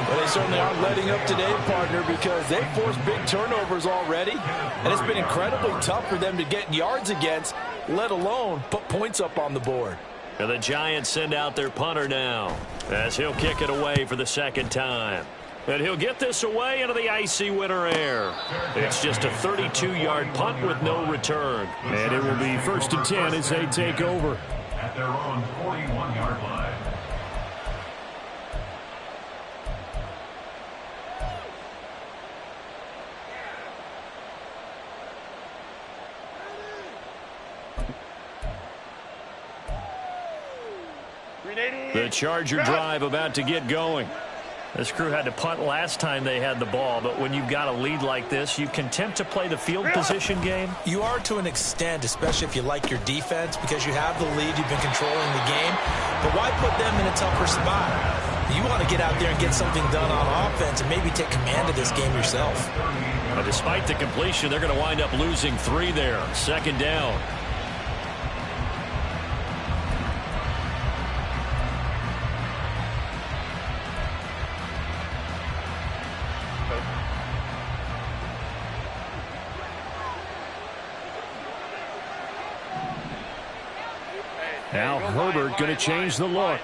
Well, they certainly aren't letting up today, partner, because they've forced big turnovers already. And it's been incredibly tough for them to get yards against, let alone put points up on the board. And the Giants send out their punter now as he'll kick it away for the 2nd time. And he'll get this away into the icy winter air. It's just a 32-yard punt with no return. And it will be 1st and 10 as they take over. At their own 41-yard line. The Charger drive about to get going. This crew had to punt last time they had the ball, but when you've got a lead like this, you content to play the field position game? You are to an extent, especially if you like your defense, because you have the lead, you've been controlling the game. But why put them in a tougher spot? You want to get out there and get something done on offense and maybe take command of this game yourself. But despite the completion, they're going to wind up losing 3 there. 2nd down. Now Herbert going to change the look.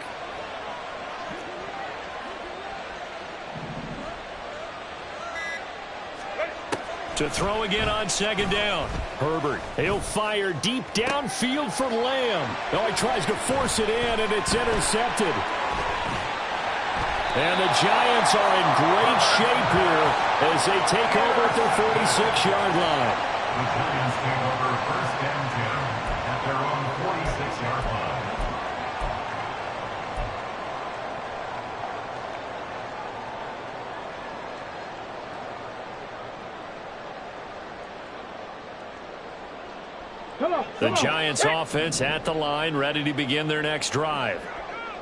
To throw again on 2nd down. Herbert, he'll fire deep downfield for Lamb. Oh, he tries to force it in, and it's intercepted. And the Giants are in great shape here as they take over at their 46-yard line. The Giants take over 1st and 10 at their own 46-yard line. The Giants offense at the line, ready to begin their next drive.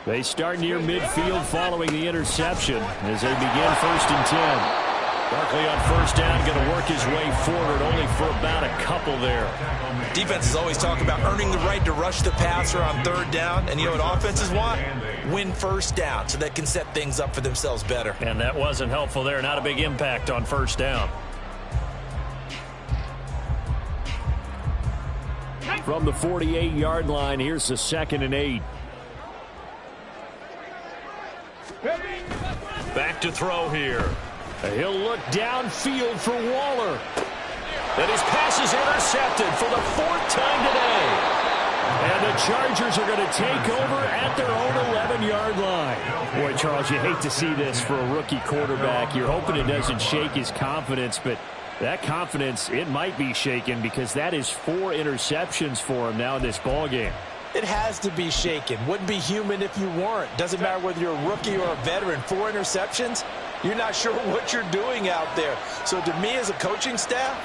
They start near midfield following the interception as they begin 1st and 10. Barkley on 1st down, going to work his way forward, only for about a couple there. Defenses always talk about earning the right to rush the passer on 3rd down. And you know what offenses want? Win 1st down so they can set things up for themselves better. And that wasn't helpful there. Not a big impact on 1st down. From the 48-yard line, here's the 2nd and 8. Back to throw here. He'll look downfield for Waller. And his pass is intercepted for the 4th time today. And the Chargers are going to take over at their own 11-yard line. Boy, Charles, you hate to see this for a rookie quarterback. You're hoping it doesn't shake his confidence, but that confidence, it might be shaken because that is 4 interceptions for him now in this ballgame. It has to be shaken. Wouldn't be human if you weren't. Doesn't matter whether you're a rookie or a veteran. 4 interceptions, you're not sure what you're doing out there. So to me as a coaching staff,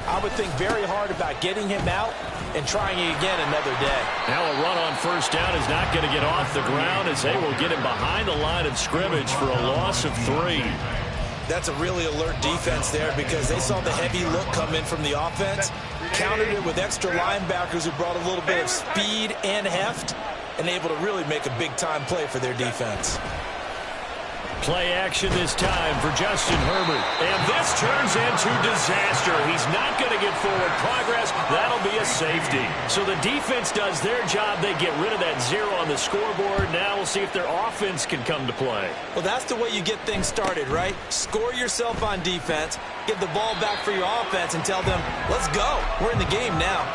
I would think very hard about getting him out and trying it again another day. Now a run on 1st down is not going to get off the ground as they will get him behind the line of scrimmage for a loss of 3. That's a really alert defense there because they saw the heavy look come in from the offense, countered it with extra linebackers who brought a little bit of speed and heft, and able to really make a big-time play for their defense. Play action this time for Justin Herbert. And this turns into disaster. He's not going to get forward progress. That'll be a safety. So the defense does their job. They get rid of that 0 on the scoreboard. Now we'll see if their offense can come to play. Well, that's the way you get things started, right? Score yourself on defense, get the ball back for your offense, and tell them, let's go. We're in the game now.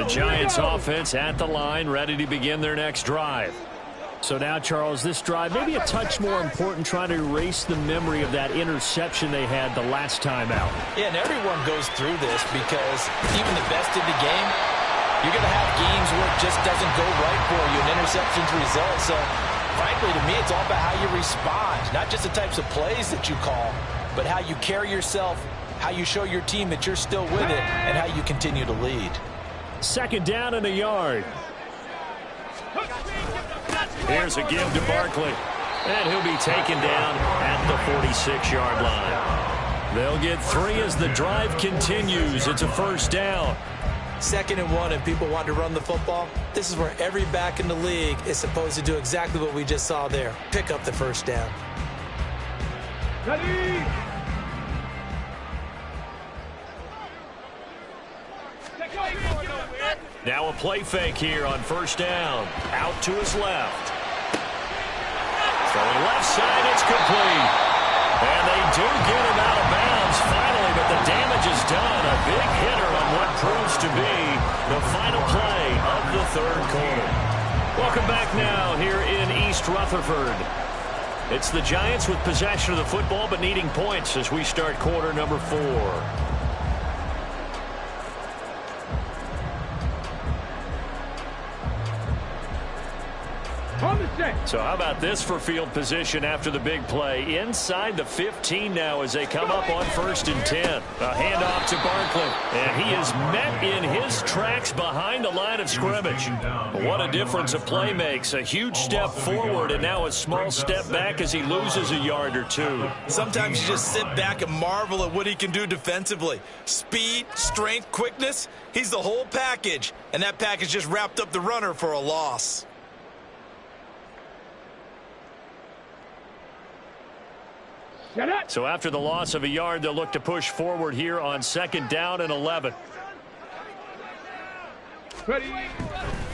Giants offense at the line, ready to begin their next drive. So now, Charles, this drive maybe a touch more important, trying to erase the memory of that interception they had the last time out. Yeah, and everyone goes through this because even the best in the game, you're going to have games where it just doesn't go right for you, and interceptions result. So, frankly, to me, it's all about how you respond, not just the types of plays that you call, but how you carry yourself, how you show your team that you're still with it, and how you continue to lead. Second down and a yard. Here's a give to Barkley. And he'll be taken down at the 46-yard line. They'll get 3 as the drive continues. It's a first down. 2nd and 1, and people want to run the football. This is where every back in the league is supposed to do exactly what we just saw there. Pick up the first down. Ready. Now a play fake here on first down. Out to his left. Throwing left side, it's complete. And they do get him out of bounds finally, but the damage is done. A big hitter on what proves to be the final play of the third quarter. Welcome back now here in East Rutherford. It's the Giants with possession of the football but needing points as we start quarter number 4. So how about this for field position after the big play? Inside the 15 now as they come up on 1st and 10. A handoff to Barkley. And he is met in his tracks behind the line of scrimmage. What a difference a play makes. A huge step forward and now a small step back as he loses a yard or 2. Sometimes you just sit back and marvel at what he can do defensively. Speed, strength, quickness. He's the whole package. And that package just wrapped up the runner for a loss. So after the loss of a yard, they'll look to push forward here on 2nd down and 11. Ready.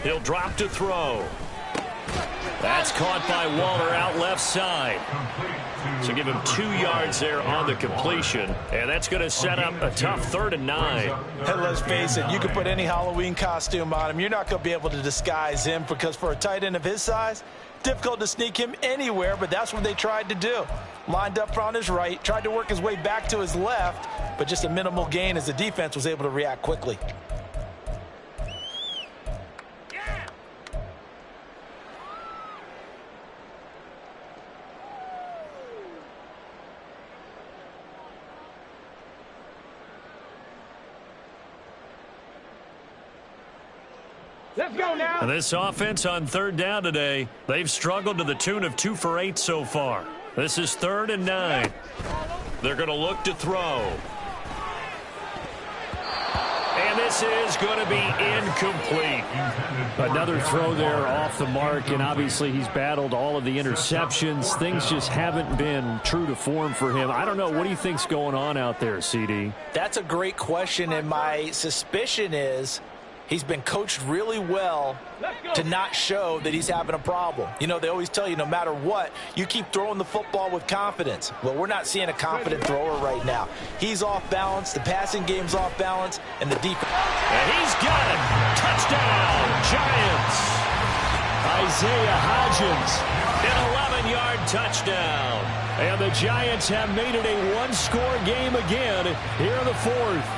He'll drop to throw. That's caught by Waller out left side. So give him 2 yards there on the completion. And that's going to set up a tough 3rd and 9. And let's face it, you can put any Halloween costume on him. You're not going to be able to disguise him because for a tight end of his size, difficult to sneak him anywhere, but that's what they tried to do. Lined up on his right, tried to work his way back to his left, but just a minimal gain as the defense was able to react quickly. Let's go now. And this offense on 3rd down today, they've struggled to the tune of 2 for 8 so far. This is 3rd and 9. They're going to look to throw. And this is going to be incomplete. Another throw there off the mark, and obviously he's battled all of the interceptions. Things just haven't been true to form for him. I don't know. What do you think's going on out there, CD? That's a great question, and my suspicion is he's been coached really well to not show that he's having a problem. You know, they always tell you no matter what, you keep throwing the football with confidence. Well, we're not seeing a confident thrower right now. He's off balance, the passing game's off balance, and the defense. And he's got it. Touchdown, Giants. Isaiah Hodgins. An 11-yard touchdown. And the Giants have made it a one-score game again here in the 4th.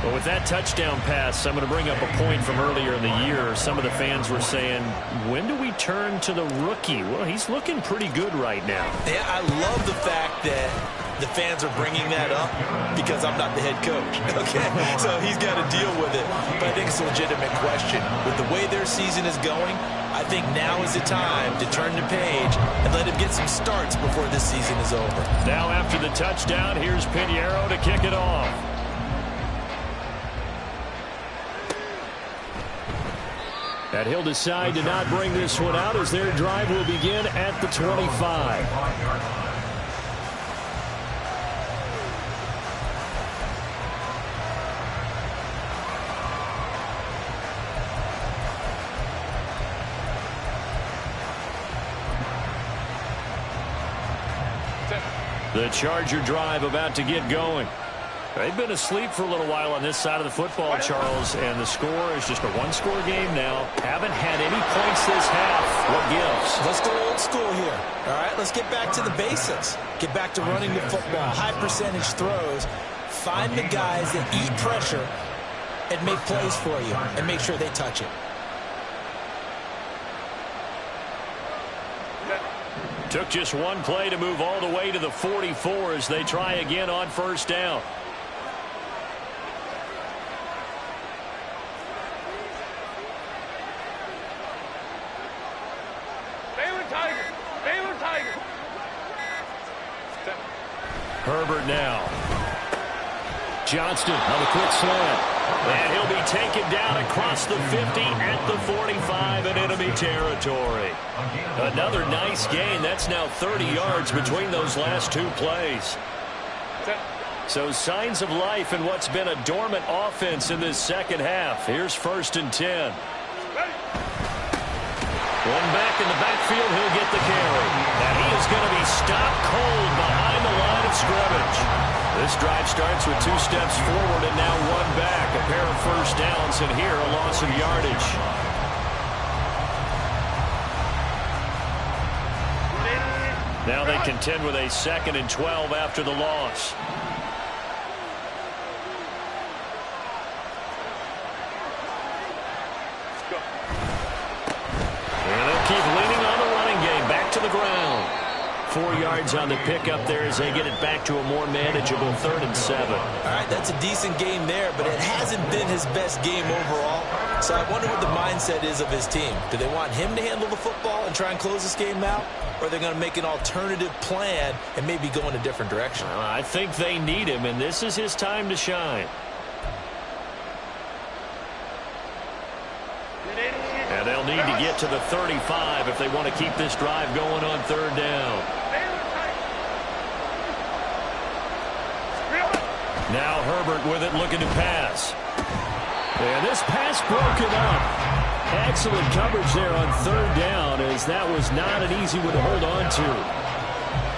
Well, with that touchdown pass, I'm going to bring up a point from earlier in the year. Some of the fans were saying, when do we turn to the rookie? Well, he's looking pretty good right now. Yeah, I love the fact that the fans are bringing that up because I'm not the head coach. Okay, so he's got to deal with it. But I think it's a legitimate question. With the way their season is going, I think now is the time to turn the page and let him get some starts before this season is over. Now after the touchdown, here's Pinheiro to kick it off. And he'll decide to not bring this one out as their drive will begin at the 25. The Charger drive about to get going. They've been asleep for a little while on this side of the football, Charles, and the score is just a one-score game now. Haven't had any points this half. What gives? Let's go old school here. All right, let's get back to the basics. Get back to running the football, high percentage throws. Find the guys that eat pressure and make plays for you and make sure they touch it. Took just one play to move all the way to the 44 as they try again on first down. Herbert now. Johnston on the quick slant. And he'll be taken down across the 50 at the 45 in enemy territory. Another nice gain. That's now 30 yards between those last two plays. So signs of life in what's been a dormant offense in this second half. Here's 1st and 10. One back in the backfield, he'll get the carry. And he is going to be stopped cold behind the line of scrimmage. This drive starts with 2 steps forward and now 1 back. A pair of first downs, and here a loss of yardage. Now they contend with a 2nd and 12 after the loss. Keep leaning on the running game. Back to the ground. 4 yards on the pickup there as they get it back to a more manageable 3rd and 7. All right, that's a decent game there, but it hasn't been his best game overall. So I wonder what the mindset is of his team. Do they want him to handle the football and try and close this game out? Or are they going to make an alternative plan and maybe go in a different direction? I think they need him, and this is his time to shine. And they'll need to get to the 35 if they want to keep this drive going on 3rd down. Now Herbert with it, looking to pass. And this pass broken up. Excellent coverage there on 3rd down, as that was not an easy one to hold on to.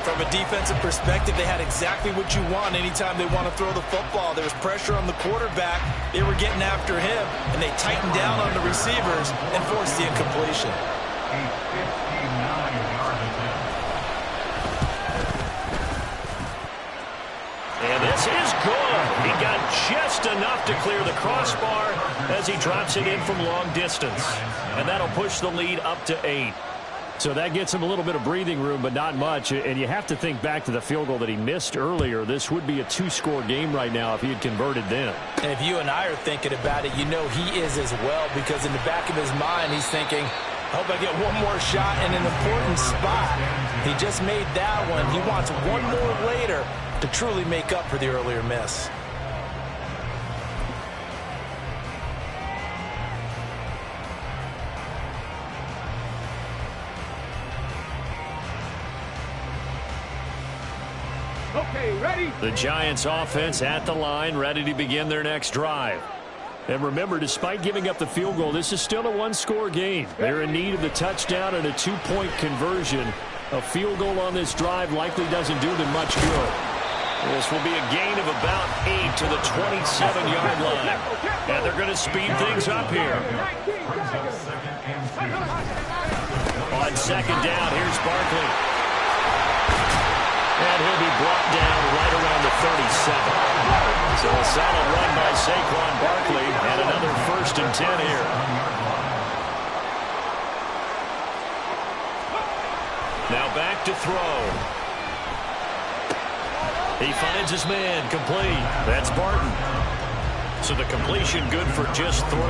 From a defensive perspective, they had exactly what you want anytime they want to throw the football. There was pressure on the quarterback. They were getting after him, and they tightened down on the receivers and forced the incompletion. And this is good. He got just enough to clear the crossbar as he drops it in from long distance. And that'll push the lead up to 8. So that gets him a little bit of breathing room, but not much. And you have to think back to the field goal that he missed earlier. This would be a 2-score game right now if he had converted then. And if you and I are thinking about it, you know he is as well, because in the back of his mind, he's thinking, I hope I get one more shot in an important spot. He just made that one. He wants one more later to truly make up for the earlier miss. Okay, ready? The Giants offense at the line, ready to begin their next drive. And remember, despite giving up the field goal, this is still a 1-score game. They're in need of the touchdown and a 2-point conversion. A field goal on this drive likely doesn't do them much good. This will be a gain of about 8 to the 27-yard line. And they're going to speed things up here. On 2nd down, here's Barkley. And he'll be brought down right around the 37. So a solid run by Saquon Barkley, and another 1st and 10 here. Now back to throw. He finds his man, complete. That's Barton. So the completion good for just 3.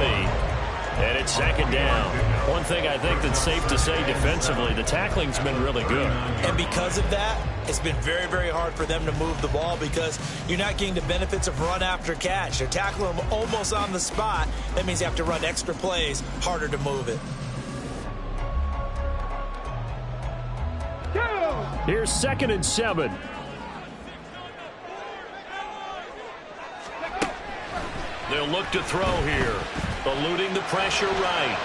And it's 2nd down. One thing I think that's safe to say defensively, the tackling's been really good. And because of that, it's been very, very hard for them to move the ball, because you're not getting the benefits of run after catch. They're tackling them almost on the spot. That means you have to run extra plays, harder to move it. Here's 2nd and 7. They'll look to throw here. Eluding the pressure right.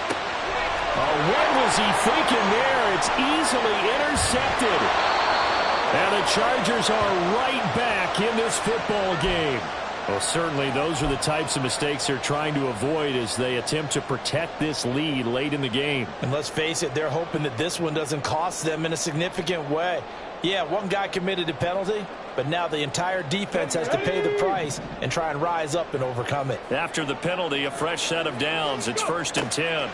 Oh, what was he thinking there? It's easily intercepted. And the Chargers are right back in this football game. Well, certainly those are the types of mistakes they're trying to avoid as they attempt to protect this lead late in the game. And let's face it, they're hoping that this one doesn't cost them in a significant way. Yeah, one guy committed a penalty, but now the entire defense has to pay the price and try and rise up and overcome it. After the penalty, a fresh set of downs. It's 1st and 10.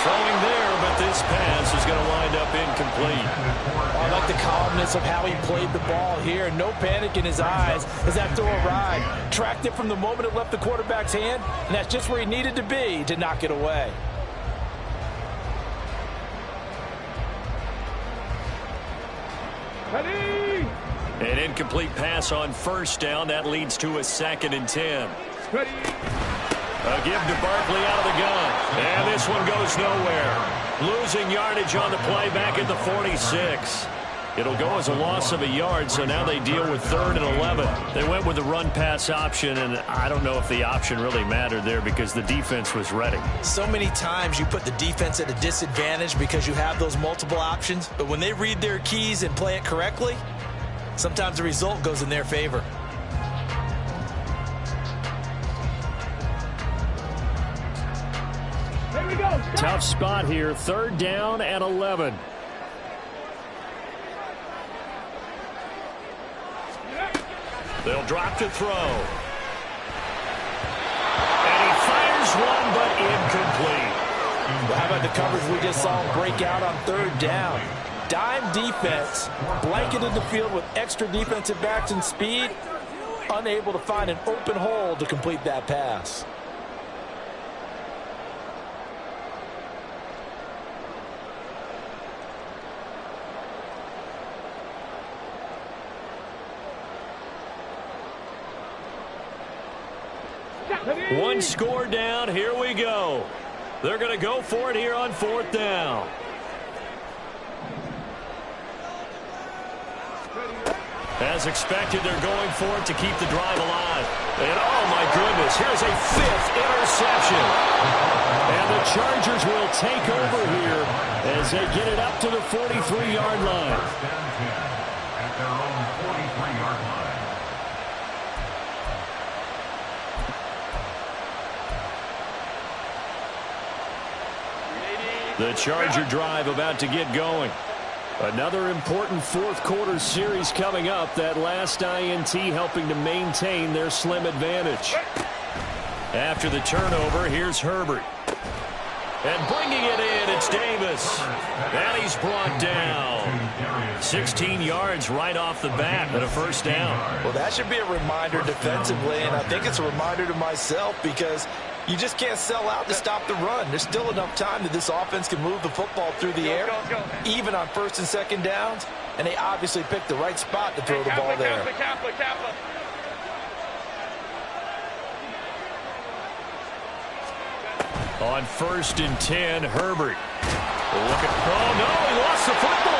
Throwing there, but this pass is going to wind up incomplete. I like the calmness of how he played the ball here. No panic in his eyes as that throw arrived. Tracked it from the moment it left the quarterback's hand, and that's just where he needed to be to knock it away. Ready. An incomplete pass on 1st down. That leads to a 2nd and 10. Ready. A give to Barkley out of the gun. And this one goes nowhere. Losing yardage on the play back at the 46. It'll go as a loss of a yard, so now they deal with 3rd and 11. They went with the run-pass option, and I don't know if the option really mattered there because the defense was ready. So many times you put the defense at a disadvantage because you have those multiple options, but when they read their keys and play it correctly, sometimes the result goes in their favor. Here we go. Tough spot here. 3rd down and 11. They'll drop to throw. And he fires one, but incomplete. Well, how about the coverage we just saw break out on 3rd down? Dime defense, blanketed the field with extra defensive backs and speed, unable to find an open hole to complete that pass. One score down. Here we go. They're going to go for it here on 4th down. As expected, they're going for it to keep the drive alive. And, oh, my goodness, here's a 5th interception. And the Chargers will take over here as they get it up to the 43-yard line. At their own 43-yard line. The Charger drive about to get going. Another important 4th quarter series coming up. That last INT helping to maintain their slim advantage. After the turnover, here's Herbert. And bringing it in, it's Davis. And he's brought down. 16 yards right off the bat and a 1st down. Well, that should be a reminder defensively, and I think it's a reminder to myself because you just can't sell out to stop the run. There's still enough time that this offense can move the football through the air, even on 1st and 2nd downs, and they obviously picked the right spot to throw the ball there. On 1st and 10, Herbert. Oh, no, he lost the football.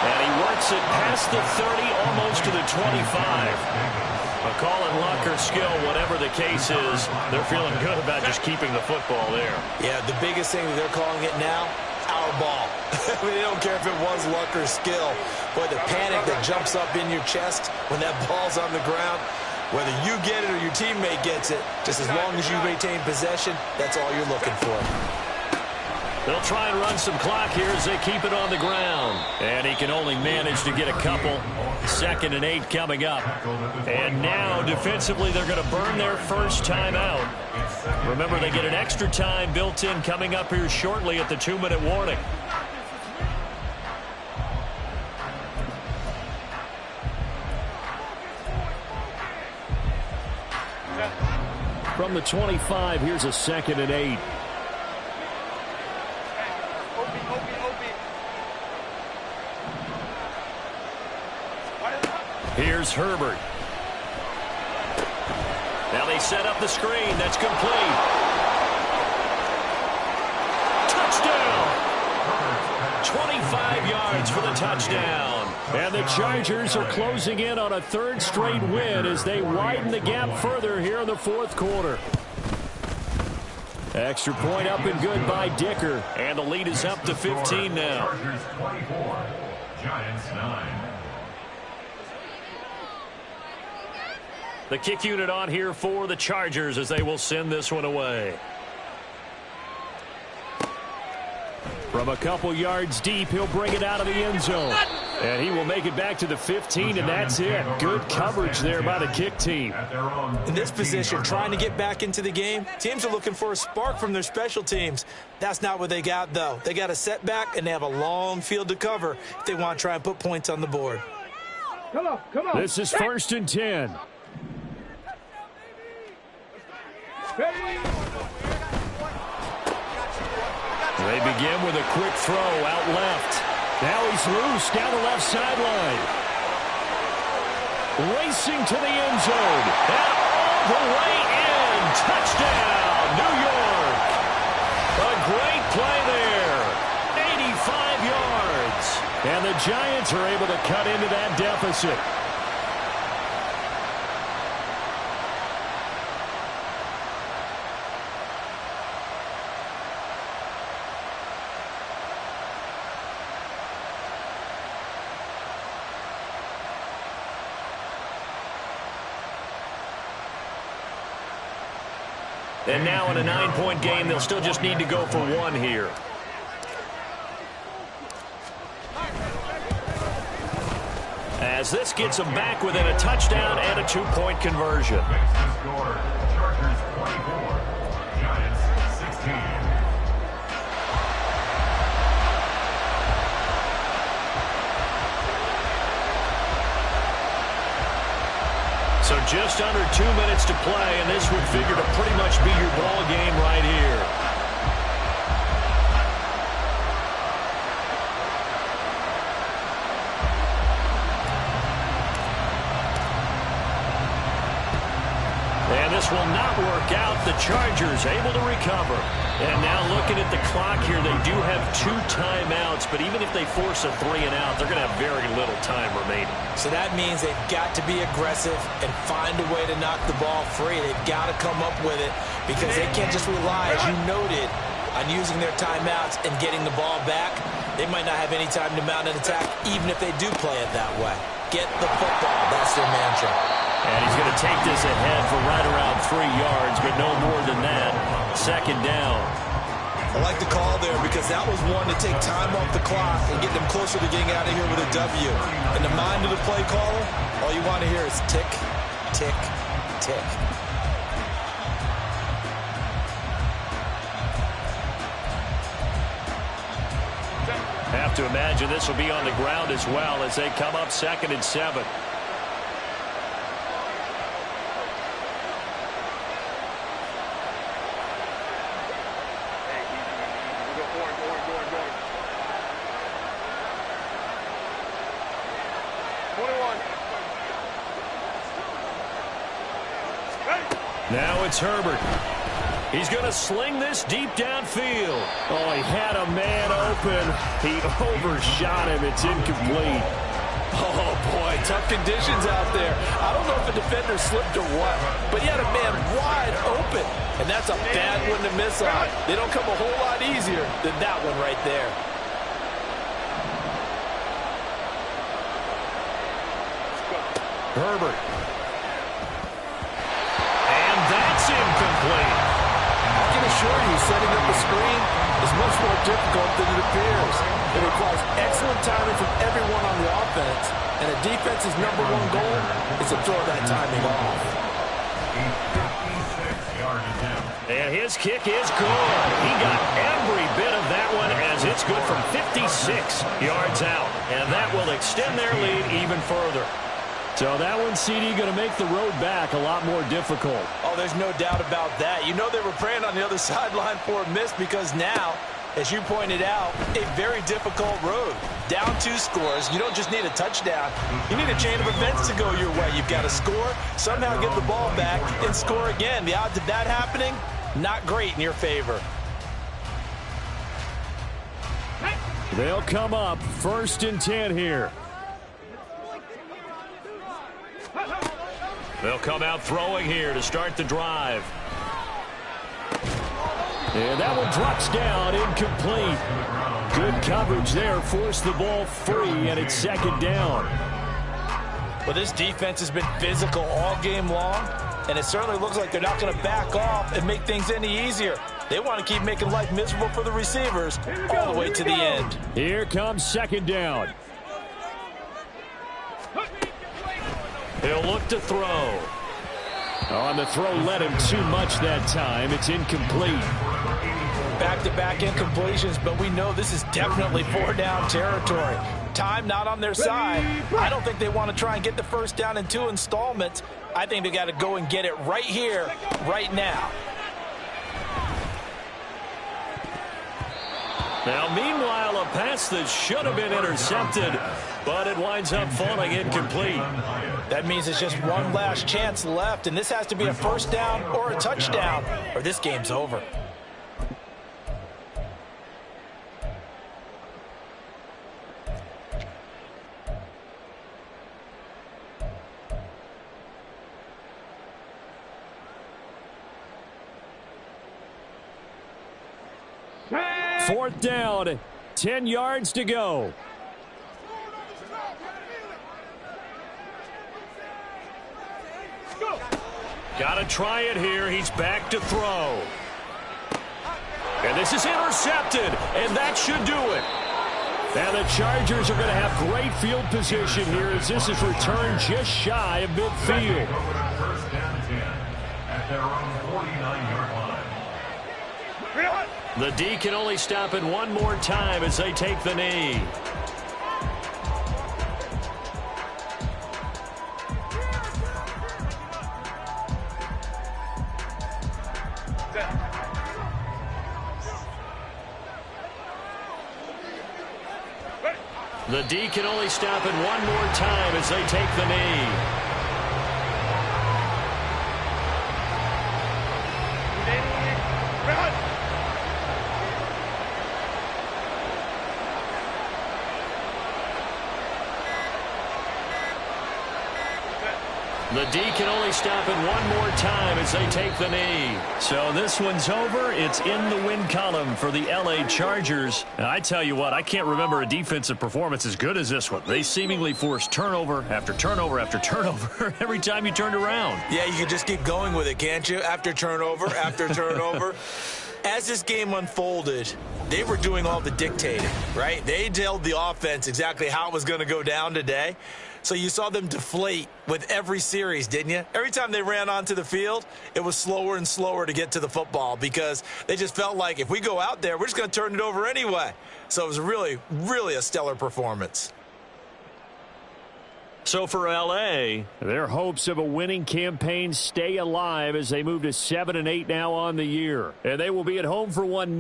And he works it past the 30, almost to the 25. Call it luck or skill, whatever the case is, they're feeling good about just keeping the football there. Yeah, the biggest thing that they're calling it now, our ball. I mean, they don't care if it was luck or skill, but the panic that jumps up in your chest when that ball's on the ground, whether you get it or your teammate gets it, just as long as you maintain possession, that's all you're looking for. They'll try and run some clock here as they keep it on the ground. And he can only manage to get a couple. 2nd and 8 coming up. And now, defensively, they're going to burn their 1st time out. Remember, they get an extra time built in coming up here shortly at the 2-minute warning. From the 25, here's a 2nd and 8. Here's Herbert. Now they set up the screen. That's complete. Touchdown! 25 yards for the touchdown. And the Chargers are closing in on a 3rd straight win as they widen the gap further here in the 4th quarter. Extra point up and good by Dicker. And the lead is up to 15 now. Chargers 24, Giants 9. The kick unit on here for the Chargers as they will send this one away. From a couple yards deep, he'll bring it out of the end zone. And he will make it back to the 15, and that's it. Good coverage there by the kick team. In this position, trying to get back into the game, teams are looking for a spark from their special teams. That's not what they got, though. They got a setback, and they have a long field to cover if they want to try and put points on the board. Come on. This is 1st and 10. They begin with a quick throw out left. Now he's loose down the left sideline. Racing to the end zone. And all the way in. Touchdown, New York. A great play there. 85 yards. And the Giants are able to cut into that deficit. And now in a 9-point game, they'll still just need to go for one here. As this gets them back within a touchdown and a 2-point conversion. Chargers 24, Giants 16. So just under 2 minutes to play, and this would figure to pretty much be your ball game right here. And this will not work out. The Chargers able to recover. And now looking at the clock here, they do have 2 timeouts, but even if they force a 3-and-out, they're going to have very little time remaining. So that means they've got to be aggressive and find a way to knock the ball free. They've got to come up with it because they can't just rely, as you noted, on using their timeouts and getting the ball back. They might not have any time to mount an attack, even if they do play it that way. Get the football. That's their mantra. And he's going to take this ahead for right around 3 yards, but no more than that. 2nd down. I like the call there because that was one to take time off the clock and get them closer to getting out of here with a W. In the mind of the play caller, all you want to hear is tick, tick, tick. Have to imagine this will be on the ground as well as they come up 2nd and 7. Now it's Herbert. He's going to sling this deep downfield. Oh, he had a man open. He overshot him. It's incomplete. Oh, boy, tough conditions out there. I don't know if the defender slipped or what, but he had a man wide open, and that's a bad one to miss on. They don't come a whole lot easier than that one right there. Herbert. And that's incomplete. I can assure you, setting up a screen is much more difficult than it appears. It requires excellent timing from everyone on the offense, and a defense's #1 goal is to throw that timing off. And his kick is good. He got every bit of that one as it's good from 56 yards out. And that will extend their lead even further. So that one, CD, going to make the road back a lot more difficult. Oh, there's no doubt about that. You know they were praying on the other sideline for a miss because now, as you pointed out, a very difficult road. Down 2 scores. You don't just need a touchdown. You need a chain of events to go your way. You've got to score, somehow get the ball back, and score again. The odds of that happening, not great in your favor. They'll come up 1st and 10 here. They'll come out throwing here to start the drive. And that one drops down, incomplete. Good coverage there, forced the ball free, and it's 2nd down. Well, this defense has been physical all game long, and it certainly looks like they're not going to back off and make things any easier. They want to keep making life miserable for the receivers all the way to the end. Here comes second down. He'll look to throw. On the throw led him too much that time. It's incomplete. Back-to-back incompletions, but we know this is definitely 4-down territory. Time not on their side. I don't think they want to try and get the first down in 2 installments. I think they got to go and get it right here, right now. Now, meanwhile, a pass that should have been intercepted, but it winds up falling incomplete. That means it's just one last chance left, and this has to be a first down or a touchdown, or this game's over. Fourth down, 10 yards to go. Got to try it here. He's back to throw. And this is intercepted, and that should do it. And the Chargers are going to have great field position here as this is returned just shy of midfield. First down 10 at their own 49-yard line. The D can only stop it one more time as they take the knee. The D can only stop it one more time as they take the knee. The D can only stop it one more time as they take the knee. So this one's over. It's in the win column for the L.A. Chargers. And I tell you what, I can't remember a defensive performance as good as this one. They seemingly forced turnover after turnover after turnover every time you turned around. Yeah, you can just keep going with it, can't you? After turnover, after turnover. As this game unfolded, they were doing all the dictating, right? They told the offense exactly how it was going to go down today. So you saw them deflate with every series, didn't you? Every time they ran onto the field, it was slower and slower to get to the football because they just felt like if we go out there, we're just going to turn it over anyway. So it was really, really a stellar performance. So for L.A., their hopes of a winning campaign stay alive as they move to 7-8 now on the year. And they will be at home for one